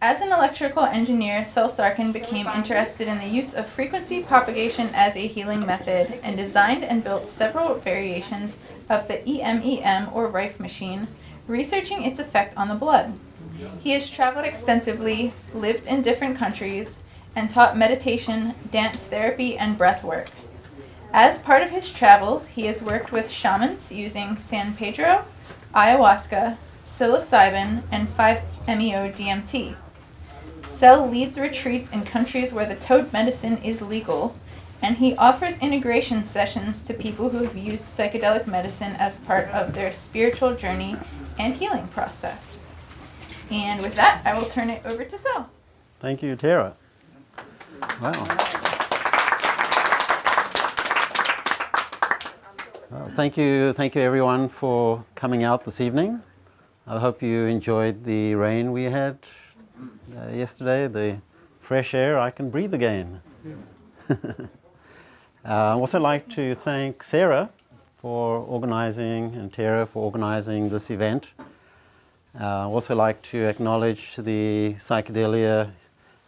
As an electrical engineer, Sel Sarkin became interested in the use of frequency propagation as a healing method and designed and built several variations of the EMEM or Rife machine, researching its effect on the blood. He has traveled extensively, lived in different countries, and taught meditation, dance therapy, and breathwork. As part of his travels, he has worked with shamans using San Pedro, ayahuasca, psilocybin, and 5-MeO-DMT. Sel leads retreats in countries where the toad medicine is legal, and he offers integration sessions to people who have used psychedelic medicine as part of their spiritual journey and healing process. And with that, I will turn it over to Sel. Thank you, Tara. Wow. Thank you everyone for coming out this evening. I hope you enjoyed the rain we had yesterday, the fresh air. I can breathe again. I'd also like to thank Sarah for organizing and Tara for organizing this event. I'd also like to acknowledge the psychedelia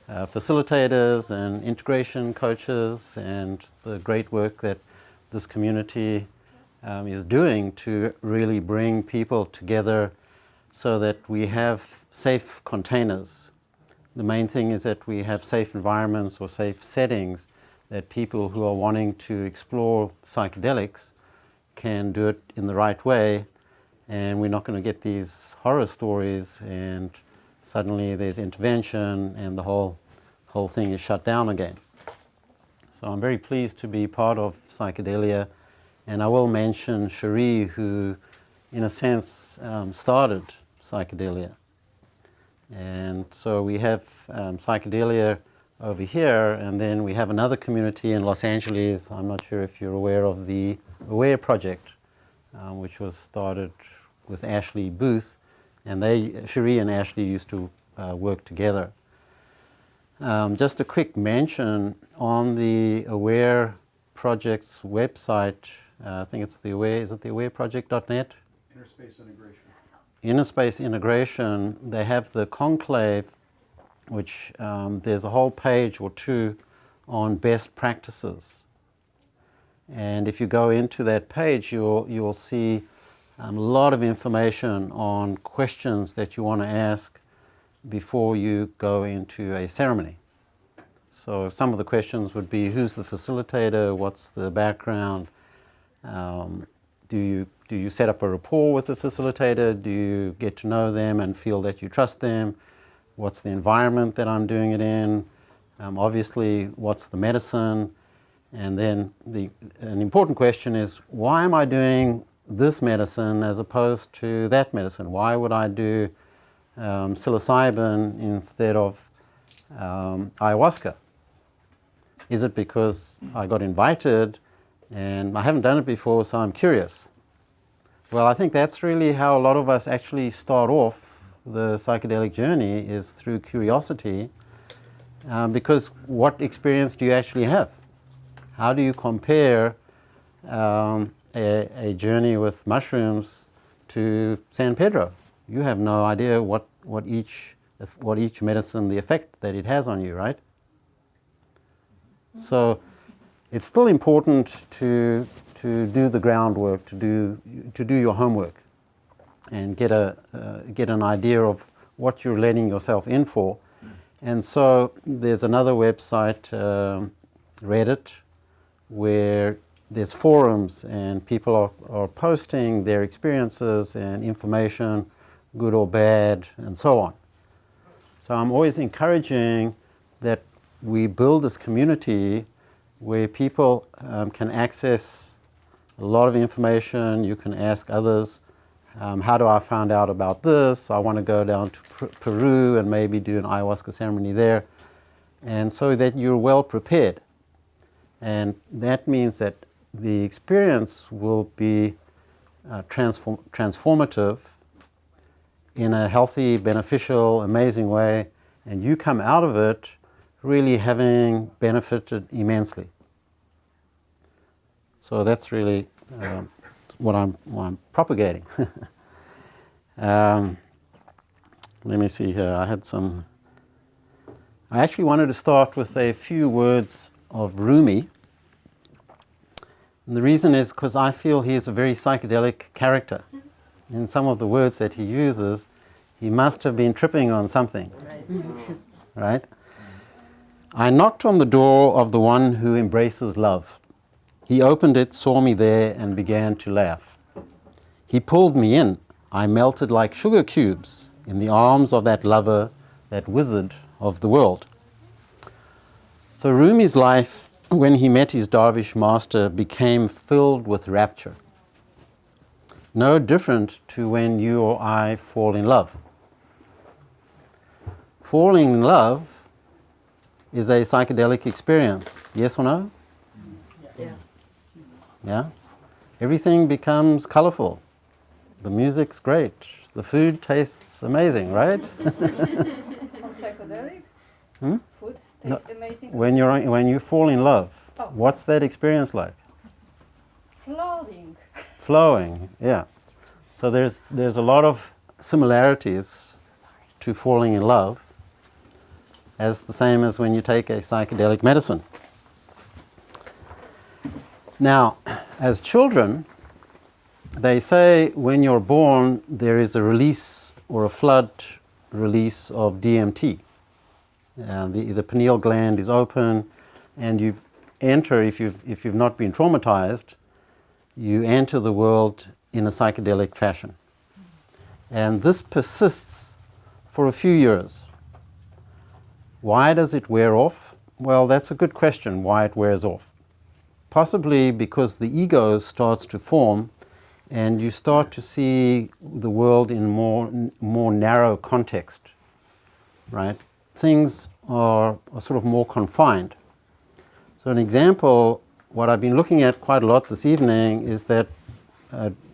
facilitators and integration coaches and the great work that this community is doing to really bring people together so that we have safe containers. The main thing is that we have safe environments or safe settings that people who are wanting to explore psychedelics can do it in the right way, and we're not going to get these horror stories and suddenly there's intervention and the whole thing is shut down again. So I'm very pleased to be part of Psychedelia, and I will mention Cherie, who in a sense started Psychedelia. And so we have Psychedelia over here, and then we have another community in Los Angeles. I'm not sure if you're aware of the Aware Project, which was started with Ashley Booth, and Cherie and Ashley used to work together. Just a quick mention on the Aware Project's website. I think it's the Aware. Is it the awareproject.net? Inner space integration. Inner space integration. They have the conclave, which there's a whole page or two on best practices. And if you go into that page, you'll see a lot of information on questions that you want to ask before you go into a ceremony. So some of the questions would be, who's the facilitator? What's the background? Do you set up a rapport with the facilitator? Do you get to know them and feel that you trust them? What's the environment that I'm doing it in? Obviously, what's the medicine? And then an important question is, why am I doing this medicine as opposed to that medicine? Why would I do psilocybin instead of ayahuasca? Is it because I got invited and I haven't done it before, so I'm curious? Well, I think that's really how a lot of us actually start off the psychedelic journey, is through curiosity, because what experience do you actually have? How do you compare a journey with mushrooms to San Pedro? You have no idea what each medicine, the effect that it has on you, right? So it's still important to do the groundwork, to do your homework, and get an idea of what you're letting yourself in for. And so there's another website, Reddit, where there's forums and people are posting their experiences and information, good or bad, and so on. So I'm always encouraging that we build this community where people can access a lot of information. You can ask others, how do I find out about this? I want to go down to Peru and maybe do an ayahuasca ceremony there. And so that you're well prepared. And that means that the experience will be transformative in a healthy, beneficial, amazing way, and you come out of it really having benefited immensely. So that's really what I'm propagating. Let me see here. I had some I actually wanted to start with a few words of Rumi. And the reason is because I feel he is a very psychedelic character. In some of the words that he uses, he must have been tripping on something. Right? I knocked on the door of the one who embraces love. He opened it, saw me there, and began to laugh. He pulled me in. I melted like sugar cubes in the arms of that lover, that wizard of the world. So Rumi's life, when he met his Dervish master, became filled with rapture. No different to when you or I fall in love. Falling in love is a psychedelic experience, yes or no? Yeah. Yeah? Everything becomes colorful. The music's great. The food tastes amazing, right? On psychedelic? Food tastes amazing. When you fall in love, Oh. what's that experience like? Floating. Flowing, yeah. So there's a lot of similarities to falling in love, as the same as when you take a psychedelic medicine. Now, as children, they say when you're born there is a release or a flood release of DMT. The pineal gland is open, and you enter, if you've not been traumatized, you enter the world in a psychedelic fashion. And this persists for a few years. Why does it wear off? Well, that's a good question, why it wears off. Possibly because the ego starts to form and you start to see the world in more narrow context, right? Things are sort of more confined. So an example, what I've been looking at quite a lot this evening is that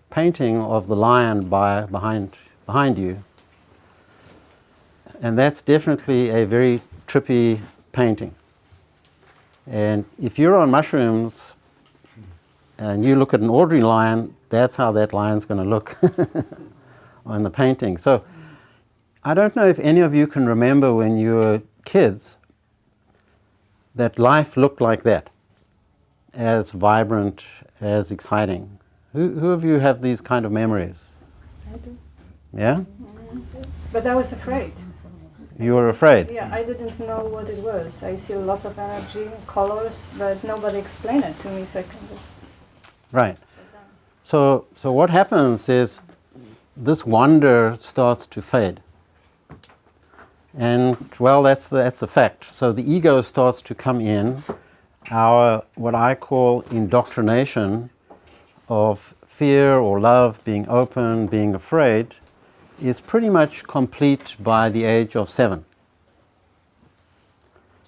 painting of the lion behind you. And that's definitely a very trippy painting. And if you're on mushrooms and you look at an ordinary lion, that's how that lion's going to look on the painting. So I don't know if any of you can remember when you were kids that life looked like that, as vibrant, as exciting. Who of you have these kind of memories? I do. Yeah? But I was afraid. You were afraid? Yeah, I didn't know what it was. I see lots of energy, colors, but nobody explained it to me, so I kind of... Right. So what happens is this wonder starts to fade. And, well, that's a fact. So the ego starts to come in. Our, what I call indoctrination of fear or love, being open, being afraid, is pretty much complete by the age of 7.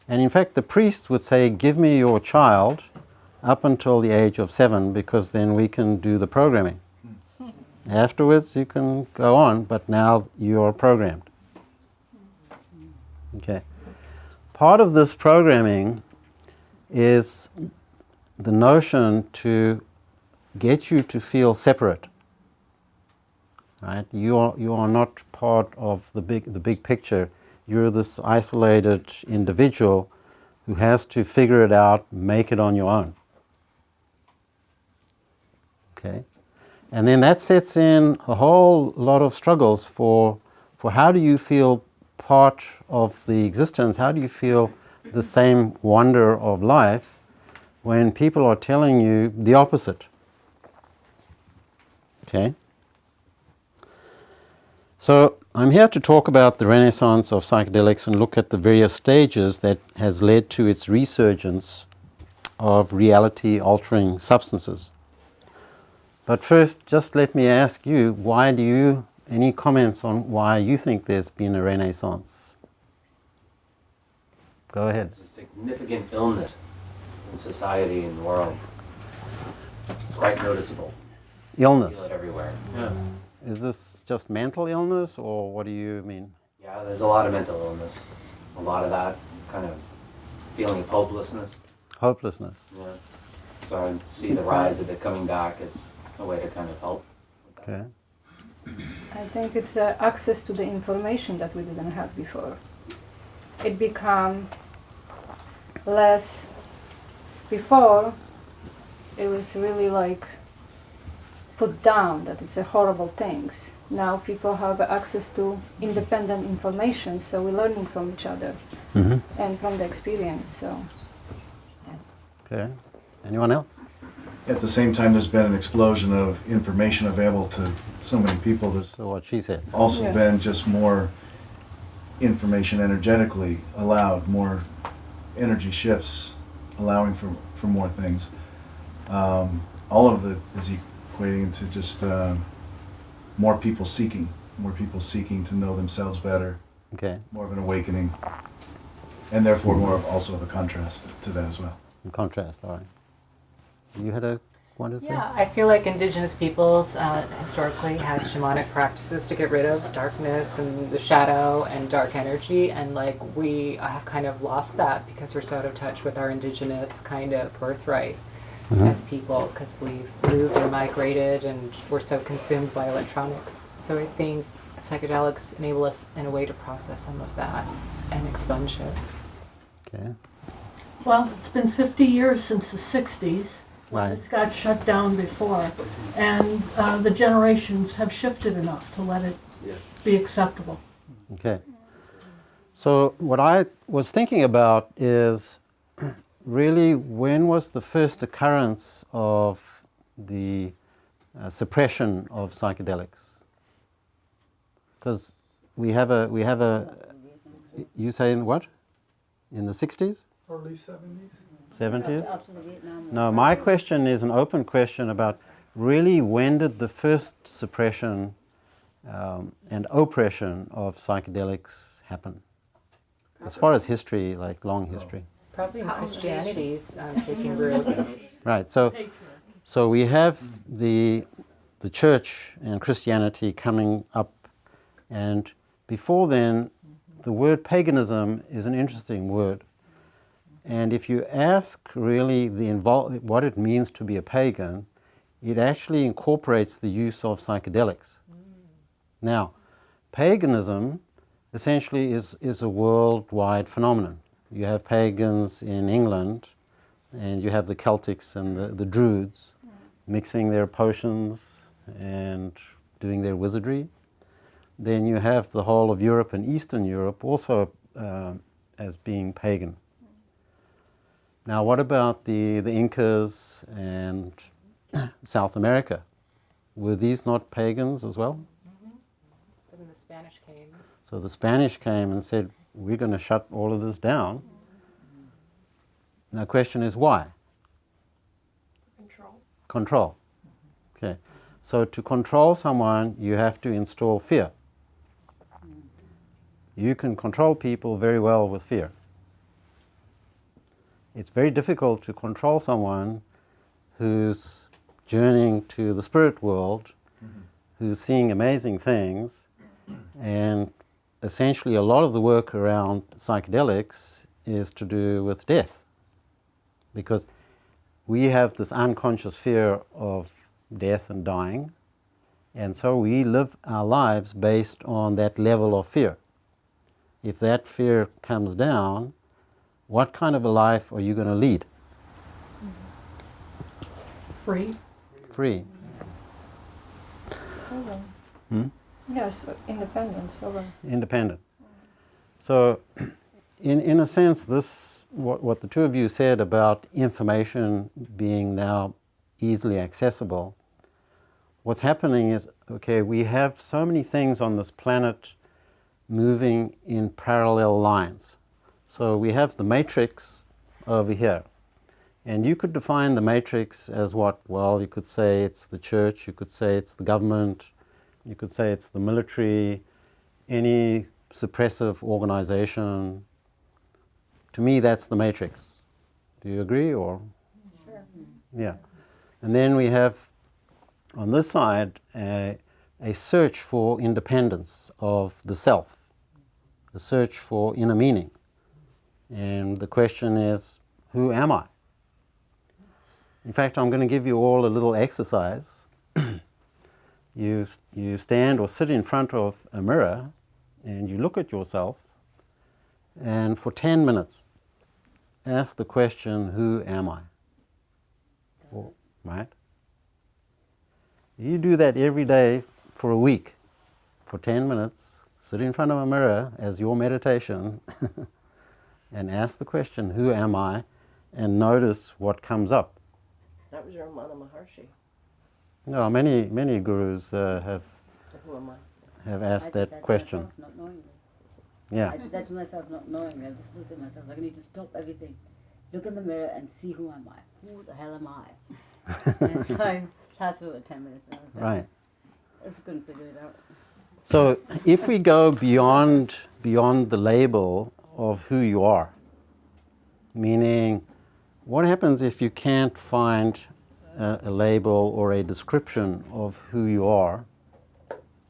And in fact, the priest would say, give me your child up until the age of 7, because then we can do the programming. Afterwards, you can go on, but now you're programmed. Okay. Part of this programming is the notion to get you to feel separate. Right? You are not part of the big picture. You're this isolated individual who has to figure it out, make it on your own. Okay? And then that sets in a whole lot of struggles for how do you feel part of the existence, how do you feel the same wonder of life when people are telling you the opposite. Okay? So I'm here to talk about the renaissance of psychedelics and look at the various stages that has led to its resurgence of reality-altering substances. But first, just let me ask you, any comments on why you think there's been a renaissance? Go ahead. There's a significant illness in society and the world. It's quite noticeable. Illness. Feel it everywhere. Yeah. Is this just mental illness, or what do you mean? Yeah, there's a lot of mental illness. A lot of that kind of feeling of hopelessness. Hopelessness. Yeah. So I see the rise of it coming back as a way to kind of help with that. Okay. I think it's access to the information that we didn't have before. it become less. Before, it was really like put down that it's a horrible things. Now people have access to independent information, so we're learning from each other and from the experience. So, Okay. Anyone else? At the same time, there's been an explosion of information available to so many people. There's So what she said. also Yeah. been just more information energetically allowed, more energy shifts, allowing for more things. All of it is equating to just more people seeking to know themselves better, Okay. more of an awakening, and therefore more of also of a contrast to that as well. In contrast, all right. You had a one to say? Yeah, I feel like indigenous peoples historically had shamanic practices to get rid of darkness and the shadow and dark energy, and like we have kind of lost that because we're so out of touch with our indigenous kind of birthright as people, because we've moved and migrated and we're so consumed by electronics. So I think psychedelics enable us in a way to process some of that and expunge it. Okay. Well, it's been 50 years since the 60s. Right. It's got shut down before, and the generations have shifted enough to let it be acceptable. Okay. So what I was thinking about is really when was the first occurrence of the suppression of psychedelics? Because we have a, you say in what? In the 60s? Early 70s? 70s? No, my question is an open question about really when did the first suppression and oppression of psychedelics happen? As far as history, like long history. Probably in Christianity's taking root. Right, so we have the church and Christianity coming up, and before then the word paganism is an interesting word. And if you ask really what it means to be a pagan, it actually incorporates the use of psychedelics. Now, paganism essentially is a worldwide phenomenon. You have pagans in England, and you have the Celtics and the Druids mixing their potions and doing their wizardry. Then you have the whole of Europe and Eastern Europe also as being pagan. Now, what about the Incas and South America? Were these not pagans as well? But then the Spanish came. So the Spanish came and said, we're going to shut all of this down. Now, the question is why? Control. Okay. So to control someone, you have to install fear. You can control people very well with fear. It's very difficult to control someone who's journeying to the spirit world, who's seeing amazing things, and essentially a lot of the work around psychedelics is to do with death. Because we have this unconscious fear of death and dying, and so we live our lives based on that level of fear. If that fear comes down, what kind of a life are you going to lead? Free. Free. sovereign. Yes, independent, sovereign. Independent. So, in a sense, what the two of you said about information being now easily accessible, what's happening is, okay, we have so many things on this planet moving in parallel lines. So we have the matrix over here. And you could define the matrix as what? Well, you could say it's the church, you could say it's the government, you could say it's the military, any suppressive organization. To me, that's the matrix. Do you agree, or? Sure. Yeah. And then we have, on this side, a search for independence of the self, a search for inner meaning. And the question is, who am I? In fact, I'm going to give you all a little exercise. You stand or sit in front of a mirror and you look at yourself and for 10 minutes, ask the question, who am I? Right? You do that every day for a week, for 10 minutes, sit in front of a mirror as your meditation and ask the question, who am I? And notice what comes up. That was Ramana Maharshi. No, many gurus Who am I? have asked I did that to question. myself, not knowingly. Yeah. I did that to myself not knowingly. I just looked at myself like I need to stop everything. Look in the mirror and see who am I? Who the hell am I? And so I lasted for 10 minutes and I was done. Right. I just couldn't figure it out. So if we go beyond the label of who you are, meaning what happens if you can't find a label or a description of who you are,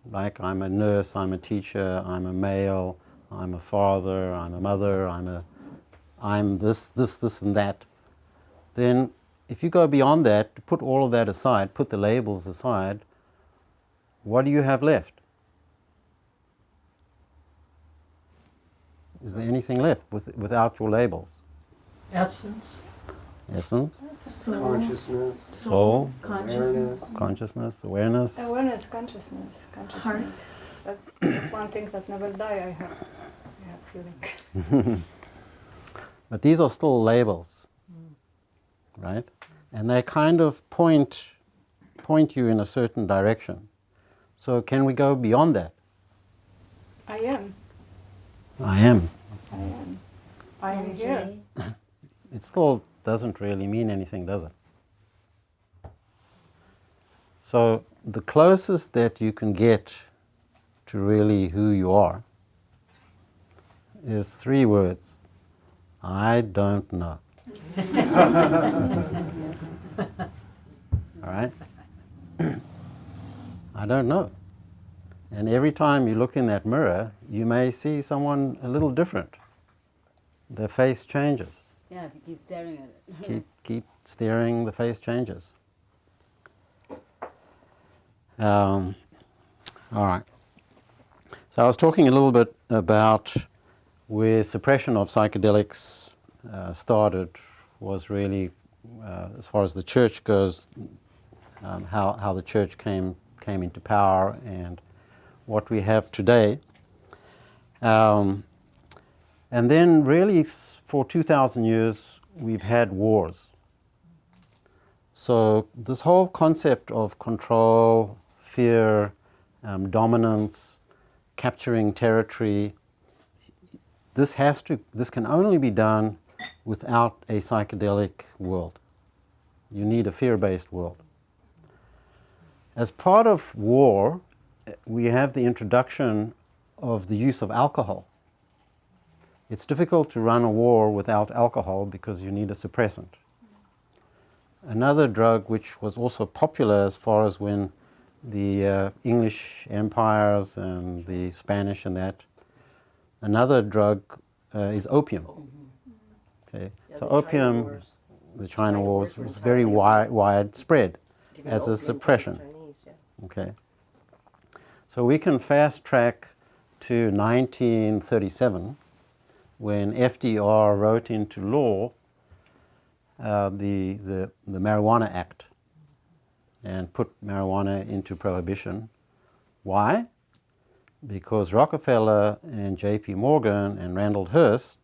like I'm a nurse, I'm a teacher, I'm a male, I'm a father, I'm a mother, I'm this and that, then if you go beyond that, put all of that aside, put the labels aside, what do you have left? Is there anything left without your labels? Essence, Essence, soul, Consciousness, soul, consciousness. consciousness, awareness. Awareness, consciousness. That's one thing that never die. I have feeling. But these are still labels, right? And they kind of point you in a certain direction. So can we go beyond that? I am. I am. I am. I am here. It still doesn't really mean anything, does it? So the closest that you can get to really who you are is 3 words. I don't know. All right? I don't know. And every time you look in that mirror, you may see someone a little different. Their face changes. Yeah, if you keep staring at it. Keep staring, the face changes. All right. So I was talking a little bit about where suppression of psychedelics started was really, as far as the church goes, how the church came into power and what we have today. And then really for 2,000 years we've had wars. So this whole concept of control, fear, dominance, capturing territory, this can only be done without a psychedelic world. You need a fear-based world. As part of war, we have the introduction of the use of alcohol. It's difficult to run a war without alcohol because you need a suppressant. Another drug which was also popular as far as when the English empires and the Spanish and that, another drug is opium. Okay. Yeah, So the opium, China Wars. the China Wars was were very entirely widespread Even as a opium from the suppression. Chinese, yeah. Okay. So we can fast track to 1937 when FDR wrote into law the Marijuana Act and put marijuana into prohibition. Why? Because Rockefeller and J.P. Morgan and Randall Hearst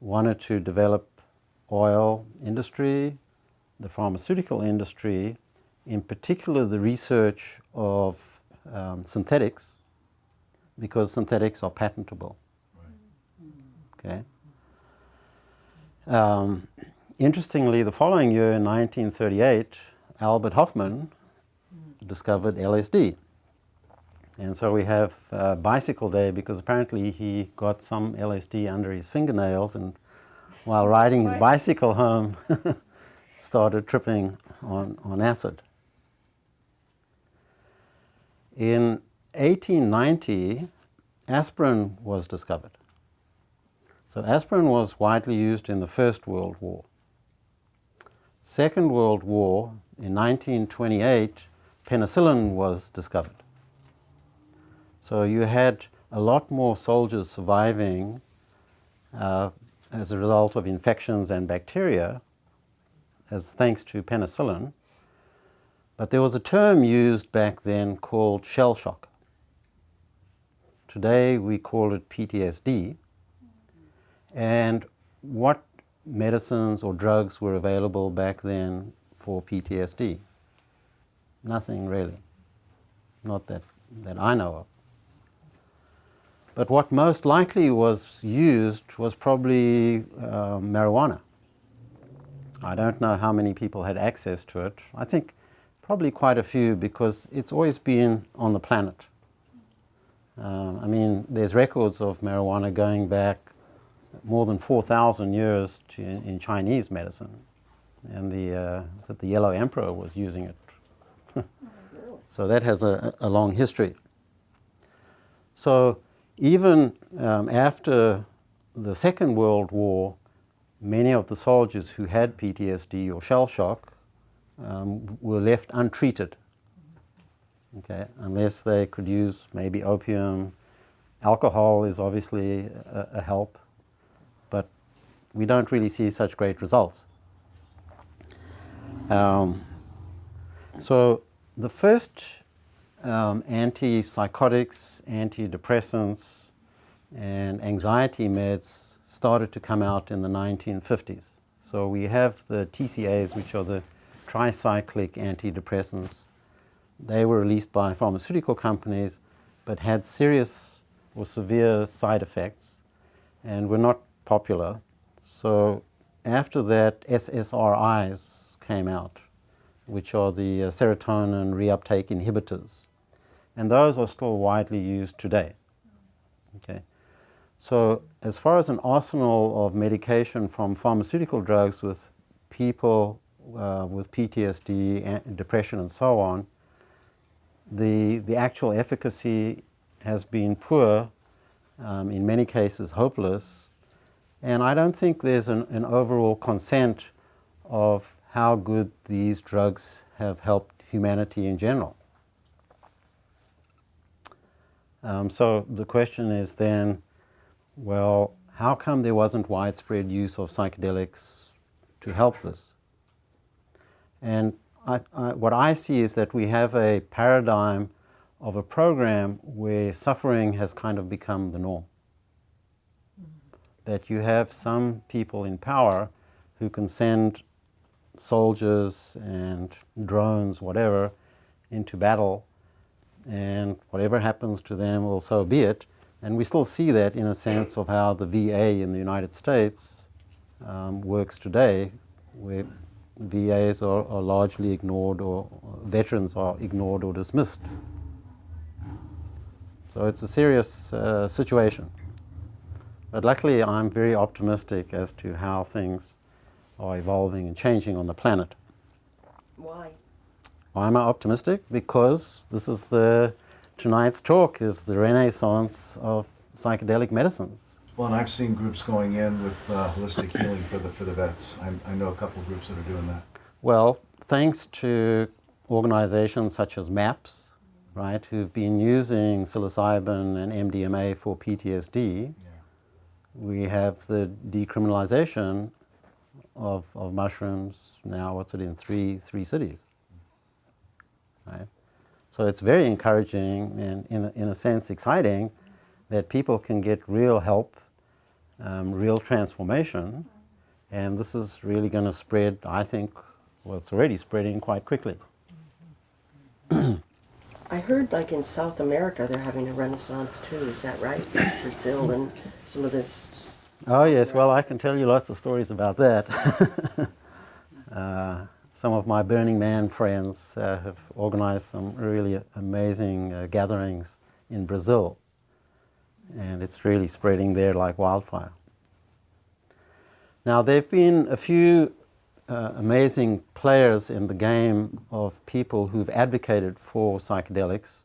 wanted to develop oil industry, the pharmaceutical industry, in particular the research of synthetics, because synthetics are patentable. Okay. Interestingly, the following year in 1938, Albert Hofmann discovered LSD. And so we have Bicycle Day because apparently he got some LSD under his fingernails and while riding his bicycle home started tripping on acid. In 1890, aspirin was discovered. So aspirin was widely used in the First World War. Second World War, in 1928, penicillin was discovered. So you had a lot more soldiers surviving as a result of infections and bacteria, as thanks to penicillin. But there was a term used back then called shell shock. Today we call it PTSD. And what medicines or drugs were available back then for PTSD? Nothing really. Not that I know of. But what most likely was used was probably marijuana. I don't know how many people had access to it. I think probably quite a few, because it's always been on the planet. I mean, there's records of marijuana going back more than 4,000 years in Chinese medicine. And the Yellow Emperor was using it. So that has a long history. So even after the Second World War, many of the soldiers who had PTSD or shell shock were left untreated, okay, unless they could use maybe opium. Alcohol is obviously a help, but we don't really see such great results. So the first antipsychotics, antidepressants, and anxiety meds started to come out in the 1950s. So we have the TCAs, which are the tricyclic antidepressants. They were released by pharmaceutical companies, but had serious or severe side effects and were not popular. So after that, SSRIs came out, which are the serotonin reuptake inhibitors. And those are still widely used today. Okay. So as far as an arsenal of medication from pharmaceutical drugs with people with PTSD, depression and so on, the actual efficacy has been poor, in many cases hopeless, and I don't think there's an overall consent of how good these drugs have helped humanity in general. So the question is then, well, how come there wasn't widespread use of psychedelics to help this? And what I see is that we have a paradigm of a program where suffering has kind of become the norm. That you have some people in power who can send soldiers and drones, whatever, into battle, and whatever happens to them, well, so be it. And we still see that in a sense of how the VA in the United States works today, where VAs are largely ignored, or veterans are ignored or dismissed. So it's a serious situation. But luckily I'm very optimistic as to how things are evolving and changing on the planet. Why? Why am I optimistic? Because this is tonight's talk is the renaissance of psychedelic medicines. Well, and I've seen groups going in with holistic healing for the vets. I know a couple of groups that are doing that. Well, thanks to organizations such as MAPS, right, who've been using psilocybin and MDMA for PTSD, we have the decriminalization of mushrooms now, what's it in, three cities, right? So it's very encouraging and in a sense exciting that people can get real help, real transformation, and this is really going to spread, I think, well, it's already spreading quite quickly. I heard like in South America they're having a renaissance too, is that right? Brazil and some of the... Oh yes, well I can tell you lots of stories about that. Some of my Burning Man friends have organized some really amazing gatherings in Brazil, and it's really spreading there like wildfire. Now there have been a few amazing players in the game of people who've advocated for psychedelics,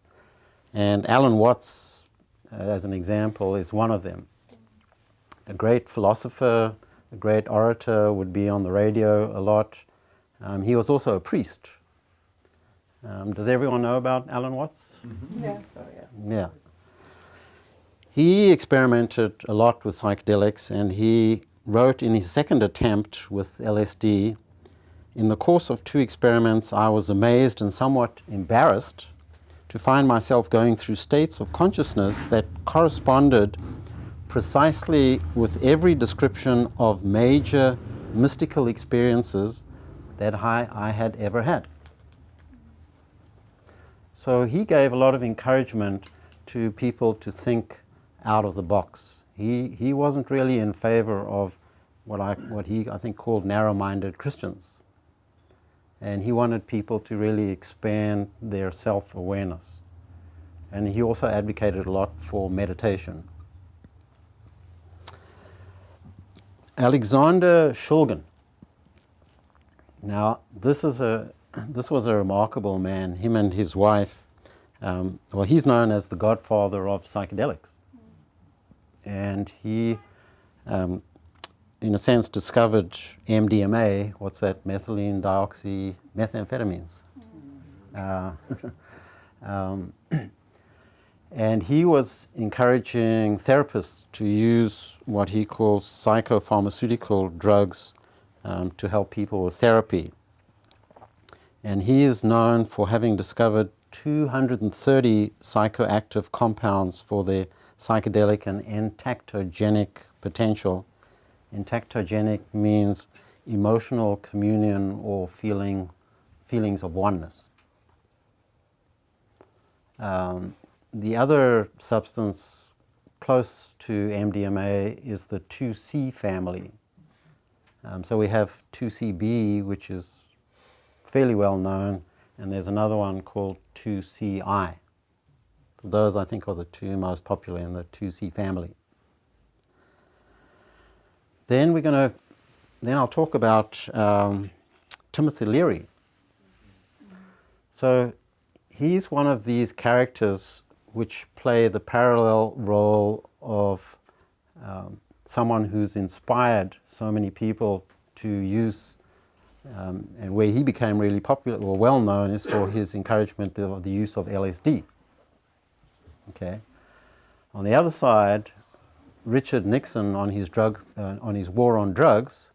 and Alan Watts, as an example, is one of them. A great philosopher, a great orator, would be on the radio a lot. He was also a priest. Does everyone know about Alan Watts? Yeah. Oh, yeah. Yeah. He experimented a lot with psychedelics, and he wrote in his second attempt with LSD, "In the course of 2 experiments, I was amazed and somewhat embarrassed to find myself going through states of consciousness that corresponded precisely with every description of major mystical experiences that I had ever had." So he gave a lot of encouragement to people to think out of the box. He wasn't really in favor of what he I think called narrow-minded Christians. And he wanted people to really expand their self-awareness. And he also advocated a lot for meditation. Alexander Shulgin. Now, this was a remarkable man. Him and his wife, well, he's known as the godfather of psychedelics. And he, in a sense, discovered MDMA, what's that, methylene methamphetamines. And he was encouraging therapists to use what he calls psychopharmaceutical drugs to help people with therapy. And he is known for having discovered 230 psychoactive compounds for their psychedelic and entactogenic potential. Entactogenic means emotional communion or feelings of oneness. The other substance close to MDMA is the 2C family. So we have 2CB, which is fairly well known, and there's another one called 2CI. So those, I think, are the 2 most popular in the 2C family. Then I'll talk about Timothy Leary. So he's one of these characters which play the parallel role of someone who's inspired so many people to use, and where he became really popular or well known is for his encouragement of the use of LSD. Okay. On the other side, Richard Nixon, on his war on drugs,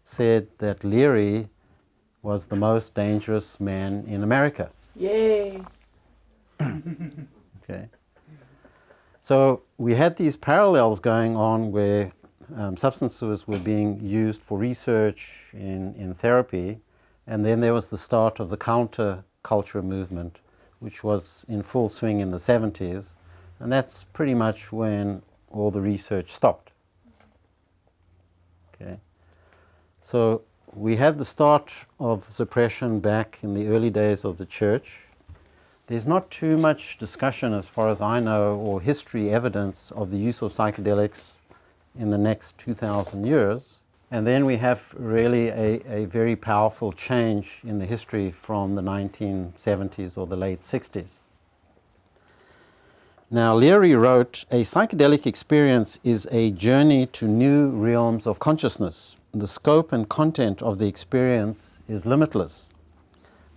said that Leary was the most dangerous man in America. Yay! Okay. So we had these parallels going on where substances were being used for research in therapy, and then there was the start of the counterculture movement, which was in full swing in the 70s, and that's pretty much when all the research stopped. Okay. So we had the start of suppression back in the early days of the church. There's not too much discussion, as far as I know, or history evidence of the use of psychedelics in the next 2,000 years. And then we have really a very powerful change in the history from the 1970s or the late 60s. Now, Leary wrote, "A psychedelic experience is a journey to new realms of consciousness. The scope and content of the experience is limitless,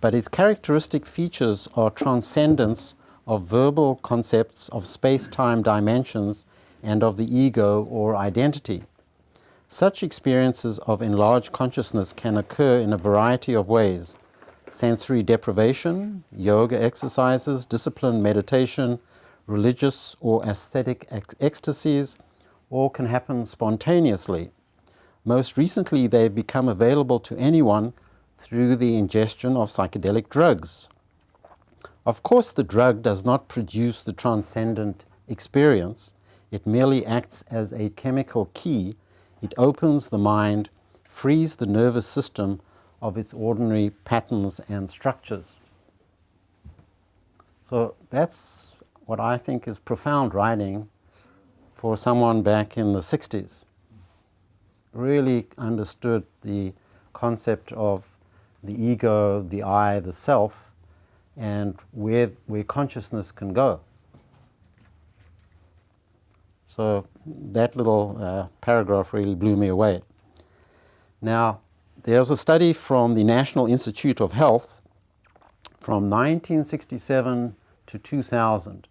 but its characteristic features are transcendence of verbal concepts of space-time dimensions and of the ego or identity. Such experiences of enlarged consciousness can occur in a variety of ways: sensory deprivation, yoga exercises, disciplined meditation, religious or aesthetic ecstasies, or can happen spontaneously. Most recently, they've become available to anyone through the ingestion of psychedelic drugs. Of course, the drug does not produce the transcendent experience. It merely acts as a chemical key. It opens the mind, frees the nervous system of its ordinary patterns and structures." So that's what I think is profound writing for someone back in the 60s. Really understood the concept of the ego, the I, the self, and where consciousness can go. So that little paragraph really blew me away. Now, there's a study from the National Institute of Health from 1967 to 2000.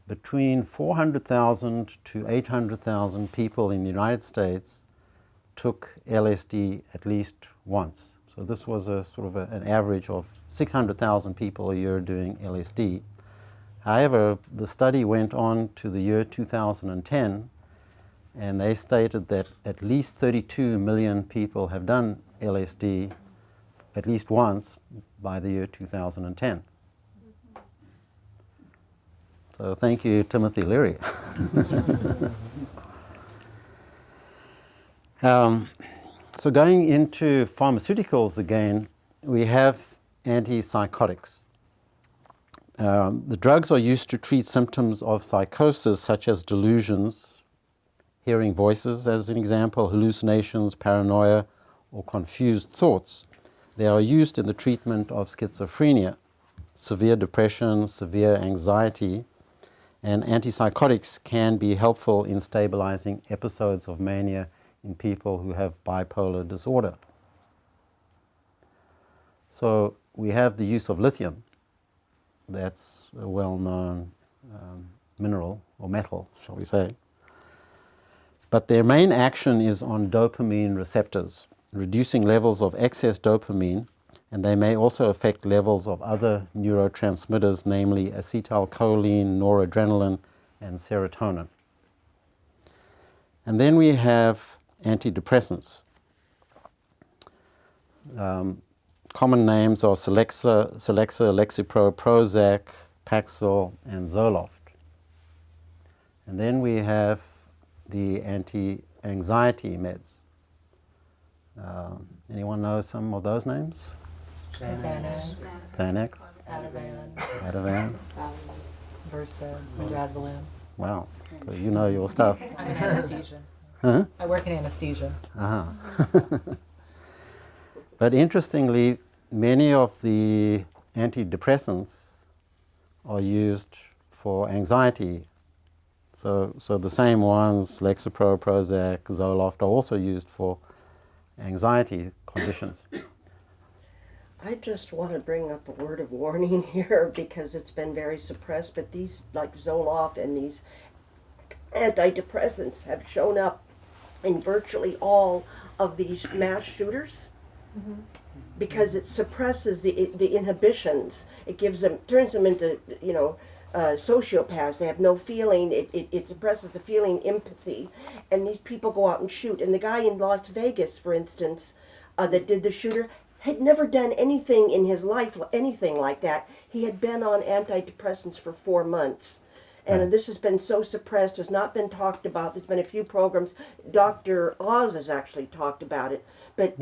between 400,000 to 800,000 people in the United States took LSD at least once. So this was a sort of an average of 600,000 people a year doing LSD. However, the study went on to the year 2010, and they stated that at least 32 million people have done LSD at least once by the year 2010. So thank you, Timothy Leary. So going into pharmaceuticals again, we have antipsychotics. The drugs are used to treat symptoms of psychosis such as delusions, hearing voices as an example, hallucinations, paranoia, or confused thoughts. They are used in the treatment of schizophrenia, severe depression, severe anxiety, and antipsychotics can be helpful in stabilizing episodes of mania in people who have bipolar disorder. So we have the use of lithium. That's a well-known mineral or metal, shall we say. But their main action is on dopamine receptors, reducing levels of excess dopamine, and they may also affect levels of other neurotransmitters, namely acetylcholine, noradrenaline, and serotonin. And then we have antidepressants. Common names are Celexa, Lexapro, Prozac, Paxil, and Zoloft. And then we have the anti-anxiety meds. Anyone know some of those names? Xanax, Ativan, Versa, Midazolam. Wow, so you know your stuff. I'm in anesthesia. Huh? I work in anesthesia. Uh-huh. But interestingly, many of the antidepressants are used for anxiety. So the same ones, Lexapro, Prozac, Zoloft, are also used for anxiety conditions. I just want to bring up a word of warning here because it's been very suppressed, but these, like Zoloft and these antidepressants, have shown up in virtually all of these mass shooters. Mm-hmm. Because it suppresses the inhibitions. It gives them, turns them into, sociopaths. They have no feeling. It suppresses the feeling, empathy, and these people go out and shoot. And the guy in Las Vegas, for instance, that did the shooter, had never done anything in his life, anything like that. He had been on antidepressants for 4 months. And this has been so suppressed, has not been talked about. There's been a few programs. Dr. Oz has actually talked about it. But,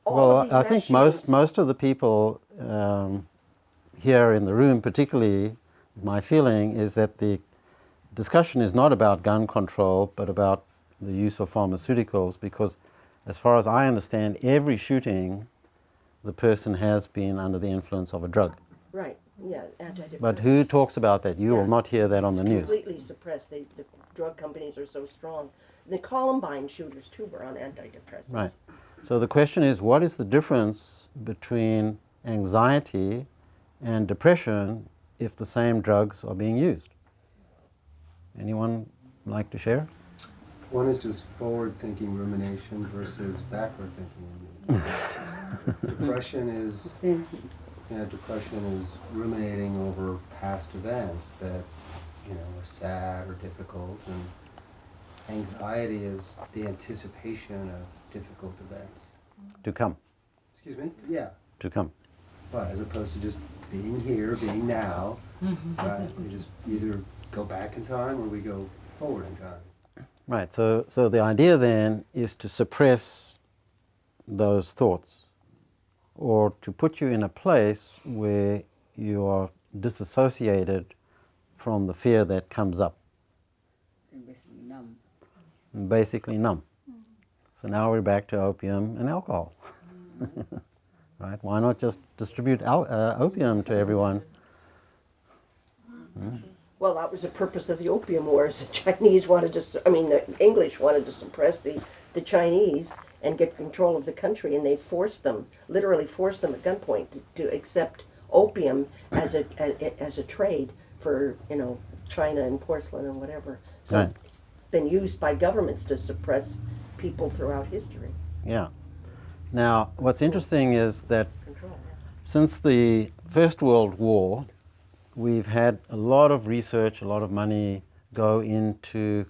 well, I think most of the people here in the room, particularly, my feeling is that the discussion is not about gun control, but about the use of pharmaceuticals, because as far as I understand, every shooting, the person has been under the influence of a drug. Right, yeah, antidepressants. But who talks about that? You will not hear that on the news. It's completely suppressed. The drug companies are so strong. The Columbine shooters, too, were on antidepressants. Right. So the question is, what is the difference between anxiety and depression if the same drugs are being used? Anyone like to share? One is just forward-thinking rumination versus backward-thinking rumination. Depression is ruminating over past events that are sad or difficult, and anxiety is the anticipation of difficult events. To come. Excuse me? Yeah. To come. But as opposed to just being here, being now, right? We just either go back in time or we go forward in time. Right, so the idea then is to suppress those thoughts, or to put you in a place where you are disassociated from the fear that comes up. Basically numb. Basically numb. So now we're back to opium and alcohol. Right? Why not just distribute opium to everyone? Well, that was the purpose of the opium wars. The Chinese wanted to, the English wanted to suppress the Chinese and get control of the country, and they literally forced them at gunpoint to accept opium as a trade for, china and porcelain and whatever. So Right. it's been used by governments to suppress people throughout history. Yeah. Now, what's interesting is that Control. since the First World War, we've had a lot of research, a lot of money go into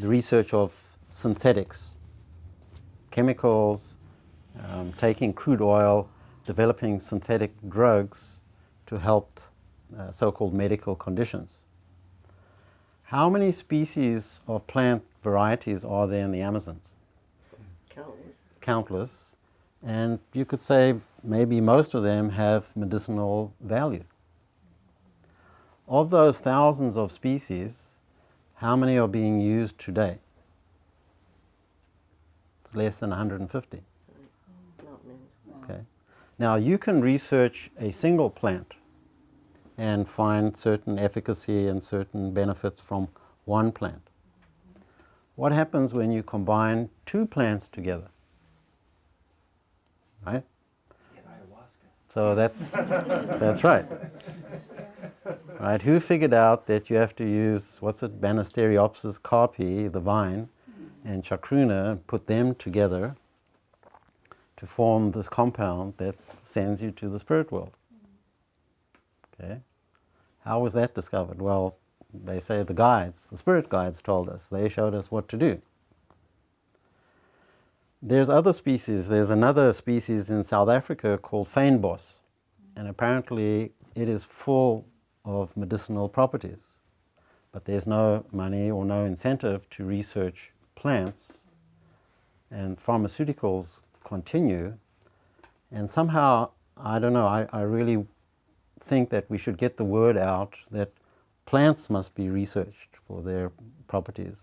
the research of synthetics, chemicals, taking crude oil, developing synthetic drugs to help so-called medical conditions. How many species of plant varieties are there in the Amazons? Countless. Countless. And you could say maybe most of them have medicinal value. Of those thousands of species, how many are being used today? It's less than 150. Not many. Okay. Now you can research a single plant and find certain efficacy and certain benefits from one plant. What happens when you combine two plants together? Right? So that's right. Right? Who figured out that you have to use, what's it, Banisteriopsis carpi, the vine, and chacruna, put them together to form this compound that sends you to the spirit world? Okay. How was that discovered? Well, they say the guides, the spirit guides told us. They showed us what to do. There's other species. There's another species in South Africa called fynbos, and apparently it is full of medicinal properties. But there's no money or no incentive to research plants, and pharmaceuticals continue. And somehow, I don't know, I really think that we should get the word out that plants must be researched for their properties.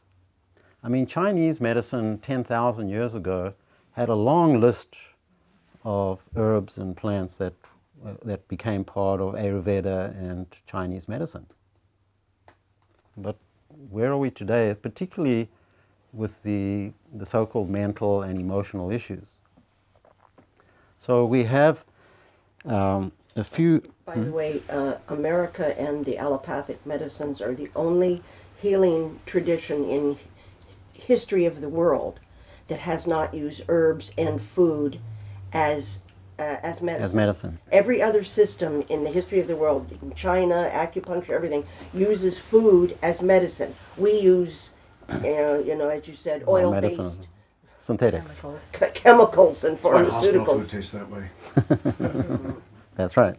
I mean, Chinese medicine 10,000 years ago had a long list of herbs and plants that became part of Ayurveda and Chinese medicine. But where are we today, particularly with the so-called mental and emotional issues? So we have a few... By the way, America and the allopathic medicines are the only healing tradition in history of the world that has not used herbs and food as medicine. As medicine. Every other system in the history of the world, in China, acupuncture, everything, uses food as medicine. We use, as you said, oil-based synthetics. chemicals and That's why hospital pharmaceuticals. food tastes that way. That's right.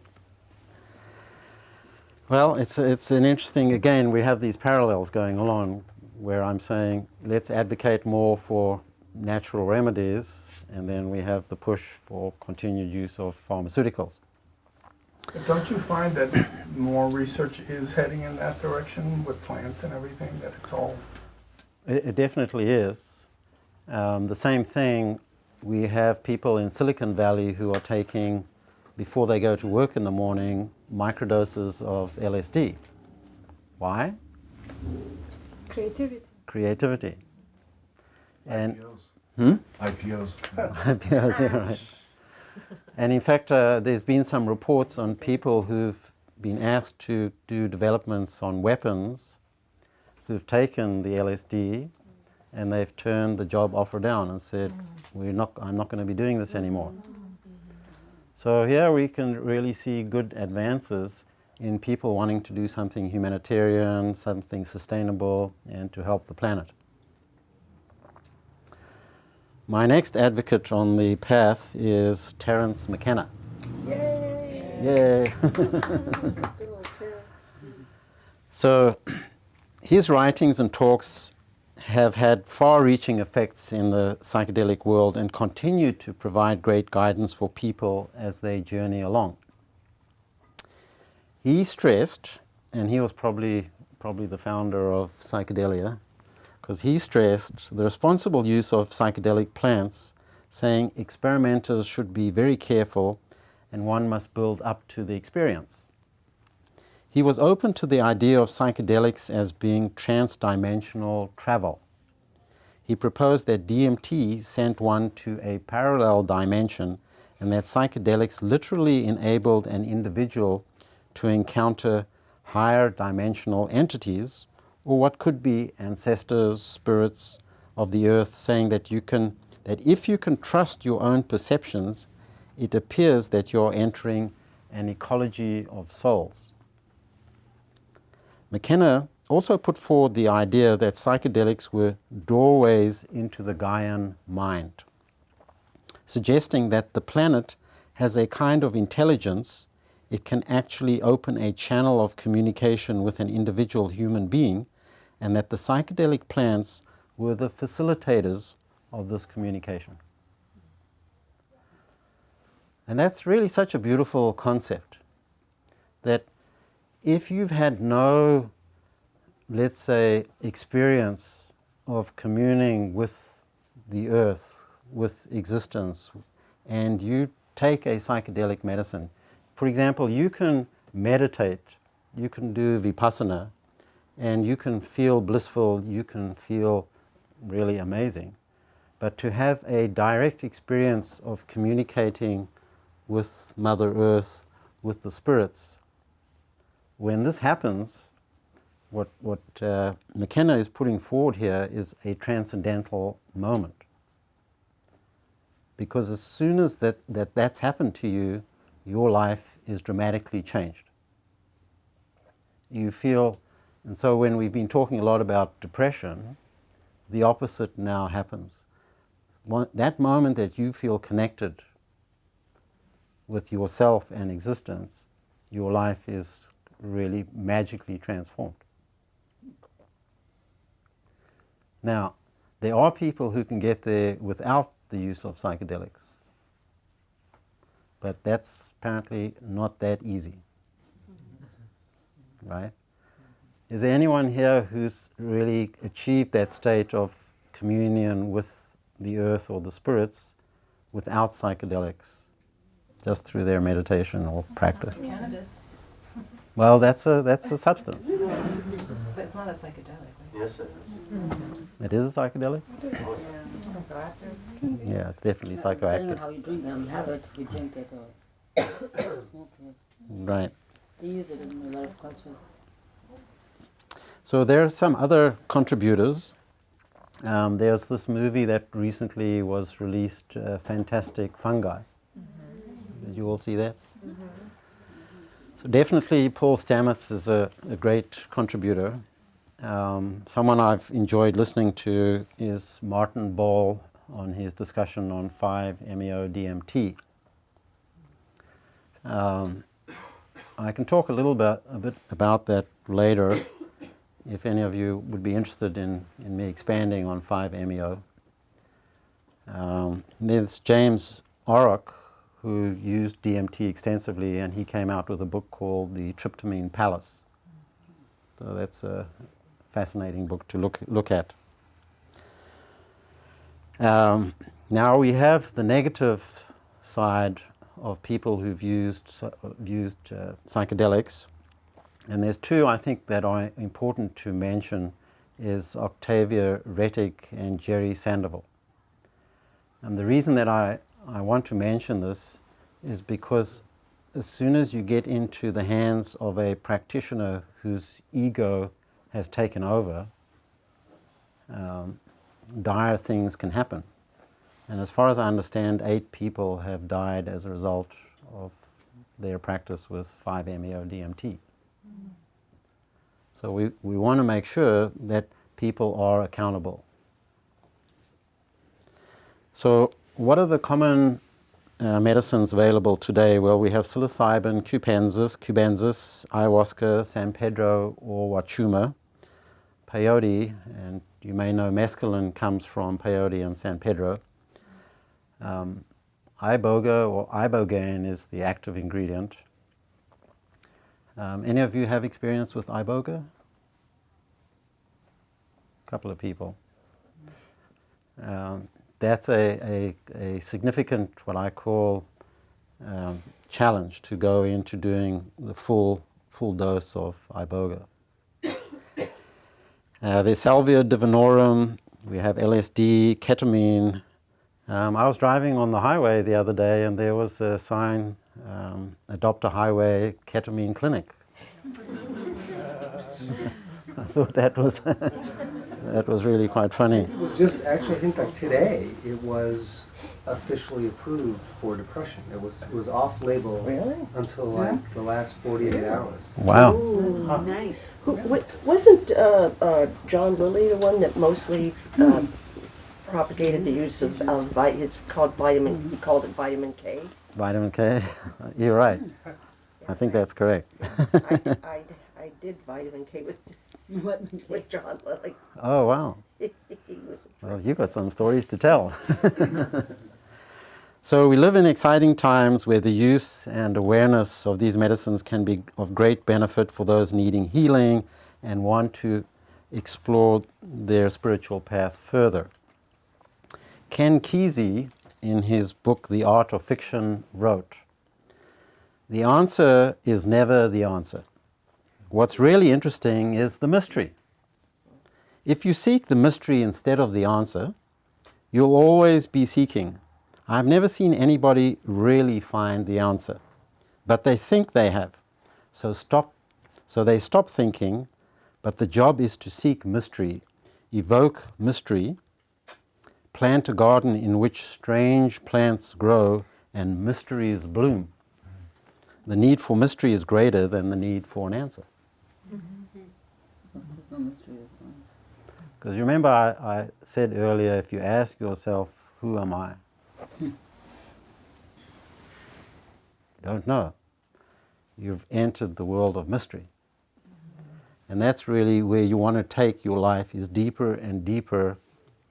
Well, it's an interesting, again, we have these parallels going along where I'm saying let's advocate more for natural remedies, and then we have the push for continued use of pharmaceuticals. But don't you find that more research is heading in that direction with plants and everything, that it's all... It definitely is. The same thing, we have people in Silicon Valley who are taking, before they go to work in the morning, microdoses of LSD. Why? Creativity. Creativity. And IPOs. IPOs. IPOs, yeah, right. And in fact, there's been some reports on people who've been asked to do developments on weapons, who've taken the LSD, and they've turned the job offer down and said, I'm not going to be doing this anymore. So here we can really see good advances in people wanting to do something humanitarian, something sustainable, and to help the planet. My next advocate on the path is Terence McKenna. Yay! Yay! Good old Terence. So his writings and talks have had far-reaching effects in the psychedelic world and continue to provide great guidance for people as they journey along. He stressed, and he was probably the founder of psychedelia, because he stressed the responsible use of psychedelic plants, saying experimenters should be very careful and one must build up to the experience. He was open to the idea of psychedelics as being trans-dimensional travel. He proposed that DMT sent one to a parallel dimension and that psychedelics literally enabled an individual to encounter higher dimensional entities, or what could be ancestors, spirits of the earth, saying that if you can trust your own perceptions, it appears that you're entering an ecology of souls. McKenna also put forward the idea that psychedelics were doorways into the Gaian mind, suggesting that the planet has a kind of intelligence. It can actually open a channel of communication with an individual human being, and that the psychedelic plants were the facilitators of this communication. And that's really such a beautiful concept, that if you've had no, let's say, experience of communing with the earth, with existence, and you take a psychedelic medicine, for example, you can meditate, you can do vipassana, and you can feel blissful, you can feel really amazing. But to have a direct experience of communicating with Mother Earth, with the spirits, when this happens, what McKenna is putting forward here is a transcendental moment. Because as soon as that's happened to you, your life is dramatically changed. You feel, and so when we've been talking a lot about depression, the opposite now happens. That moment that you feel connected with yourself and existence, your life is really magically transformed. Now, there are people who can get there without the use of psychedelics, but that's apparently not that easy, right? Is there anyone here who's really achieved that state of communion with the earth or the spirits without psychedelics, just through their meditation or practice? Cannabis. Well, that's a substance. But it's not a psychedelic. Right? Yes, it is. It is a psychedelic? Psychoactive. Yeah, it's definitely Depending on psychoactive. how you drink it, we have it, we drink it, or smoke it. Right. They use it in a lot of cultures. So there are some other contributors. There's this movie that recently was released, Fantastic Fungi. Did you all see that? So definitely Paul Stamets is a great contributor. Someone I've enjoyed listening to is Martin Ball on his discussion on 5-MeO-DMT. I can talk a bit about that later, if any of you would be interested in me expanding on 5-MeO. There's James Orrock, who used DMT extensively, and he came out with a book called The Tryptamine Palace. So that's a fascinating book to look at. Now we have the negative side of people who've used psychedelics, and there's two I think that are important to mention, is Octavia Rettig and Jerry Sandoval. And the reason that I want to mention this is because as soon as you get into the hands of a practitioner whose ego has taken over, dire things can happen. And as far as I understand, 8 people have died as a result of their practice with 5-MeO-DMT. So we want to make sure that people are accountable. So what are the common medicines available today? Well, we have psilocybin, cubensis, ayahuasca, San Pedro or wachuma, peyote, and you may know mescaline comes from peyote and San Pedro. Iboga or ibogaine is the active ingredient. Any of you have experience with iboga? A couple of people. That's a significant, what I call, challenge to go into doing the full dose of iboga. There's salvia divinorum, we have LSD, ketamine. I was driving on the highway the other day and there was a sign, Adopt a Highway Ketamine Clinic. I thought that was that was really quite funny. It was just, actually, I think like today, it was officially approved for depression. It was off-label until like the last 48 hours. Wow. Ooh. Nice. Wasn't John Lilly the one that mostly propagated the use of it's called vitamin, he called it vitamin K? Vitamin K. You're right. I think that's correct. I did vitamin K with John Lilly. Oh, wow. He was Well, you've got some stories to tell. So we live in exciting times where the use and awareness of these medicines can be of great benefit for those needing healing and want to explore their spiritual path further. Ken Kesey, in his book The Art of Fiction, wrote, "The answer is never the answer. What's really interesting is the mystery. If you seek the mystery instead of the answer, you'll always be seeking. I've never seen anybody really find the answer, but they think they have. So they stop thinking, but the job is to seek mystery, evoke mystery, plant a garden in which strange plants grow and mysteries bloom. The need for mystery is greater than the need for an answer." There's no mystery of ones. Because you remember I said earlier, if you ask yourself, who am I? You don't know. You've entered the world of mystery. And that's really where you want to take your life, is deeper and deeper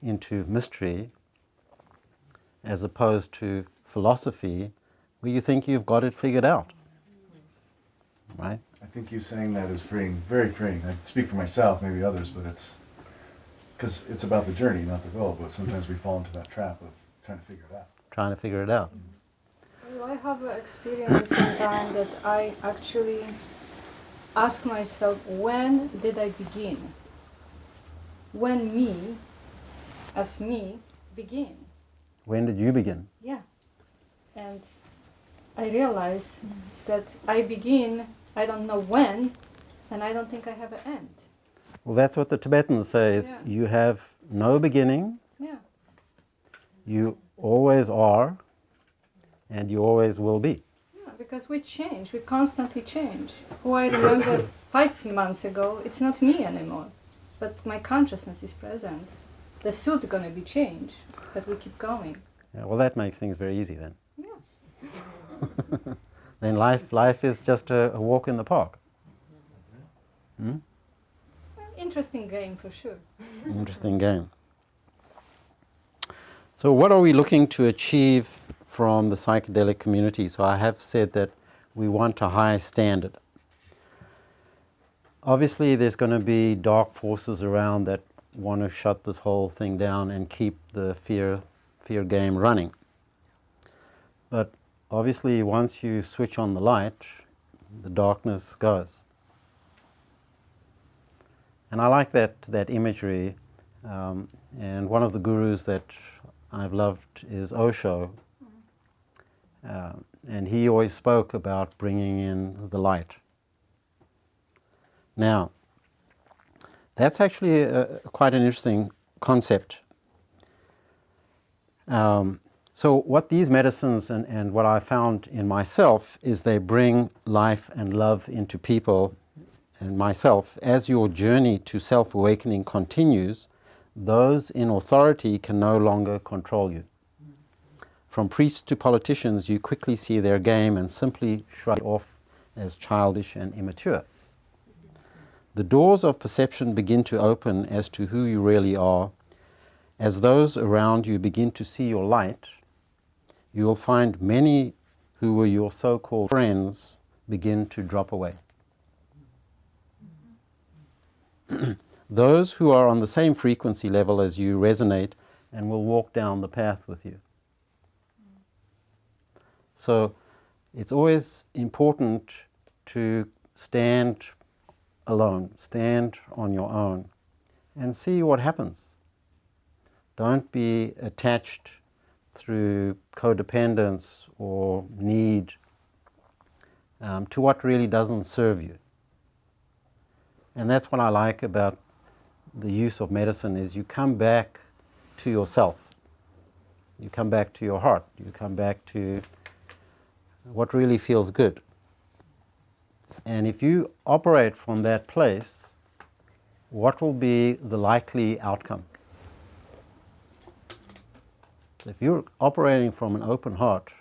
into mystery, as opposed to philosophy, where you think you've got it figured out. Right? I think you saying that is freeing, very freeing. I speak for myself, maybe others, but it's because it's about the journey, not the goal. But sometimes we fall into that trap of trying to figure it out. Trying to figure it out. Well, I have an experience sometime that I actually ask myself, when did I begin? When me, as me, begin? When did you begin? Yeah. And I realize that I begin, I don't know when, and I don't think I have an end. Well, that's what the Tibetans say, is you have no beginning, Yeah. you always are, and you always will be. Yeah, because we change, we constantly change. Who I remember 5 months ago, it's not me anymore, but my consciousness is present. The suit gonna be changed, but we keep going. Yeah, well, that makes things very easy then. Yeah. Then life is just a walk in the park. Hmm? Interesting game for sure. Interesting game. So what are we looking to achieve from the psychedelic community? So I have said that we want a high standard. Obviously there's going to be dark forces around that want to shut this whole thing down and keep the fear game running. But obviously once you switch on the light, the darkness goes. And I like that imagery, and one of the gurus that I've loved is Osho, and he always spoke about bringing in the light. Now, that's actually quite an interesting concept. So what these medicines and what I found in myself is they bring life and love into people and myself. As your journey to self-awakening continues, those in authority can no longer control you. From priests to politicians, you quickly see their game and simply shrug it off as childish and immature. The doors of perception begin to open as to who you really are. As those around you begin to see your light, you will find many who were your so-called friends begin to drop away. Those who are on the same frequency level as you resonate and will walk down the path with you. So it's always important to stand alone, stand on your own, and see what happens. Don't be attached through codependence or need to what really doesn't serve you. And that's what I like about the use of medicine is you come back to yourself. You come back to your heart. You come back to what really feels good. And if you operate from that place, what will be the likely outcome? If you're operating from an open heart,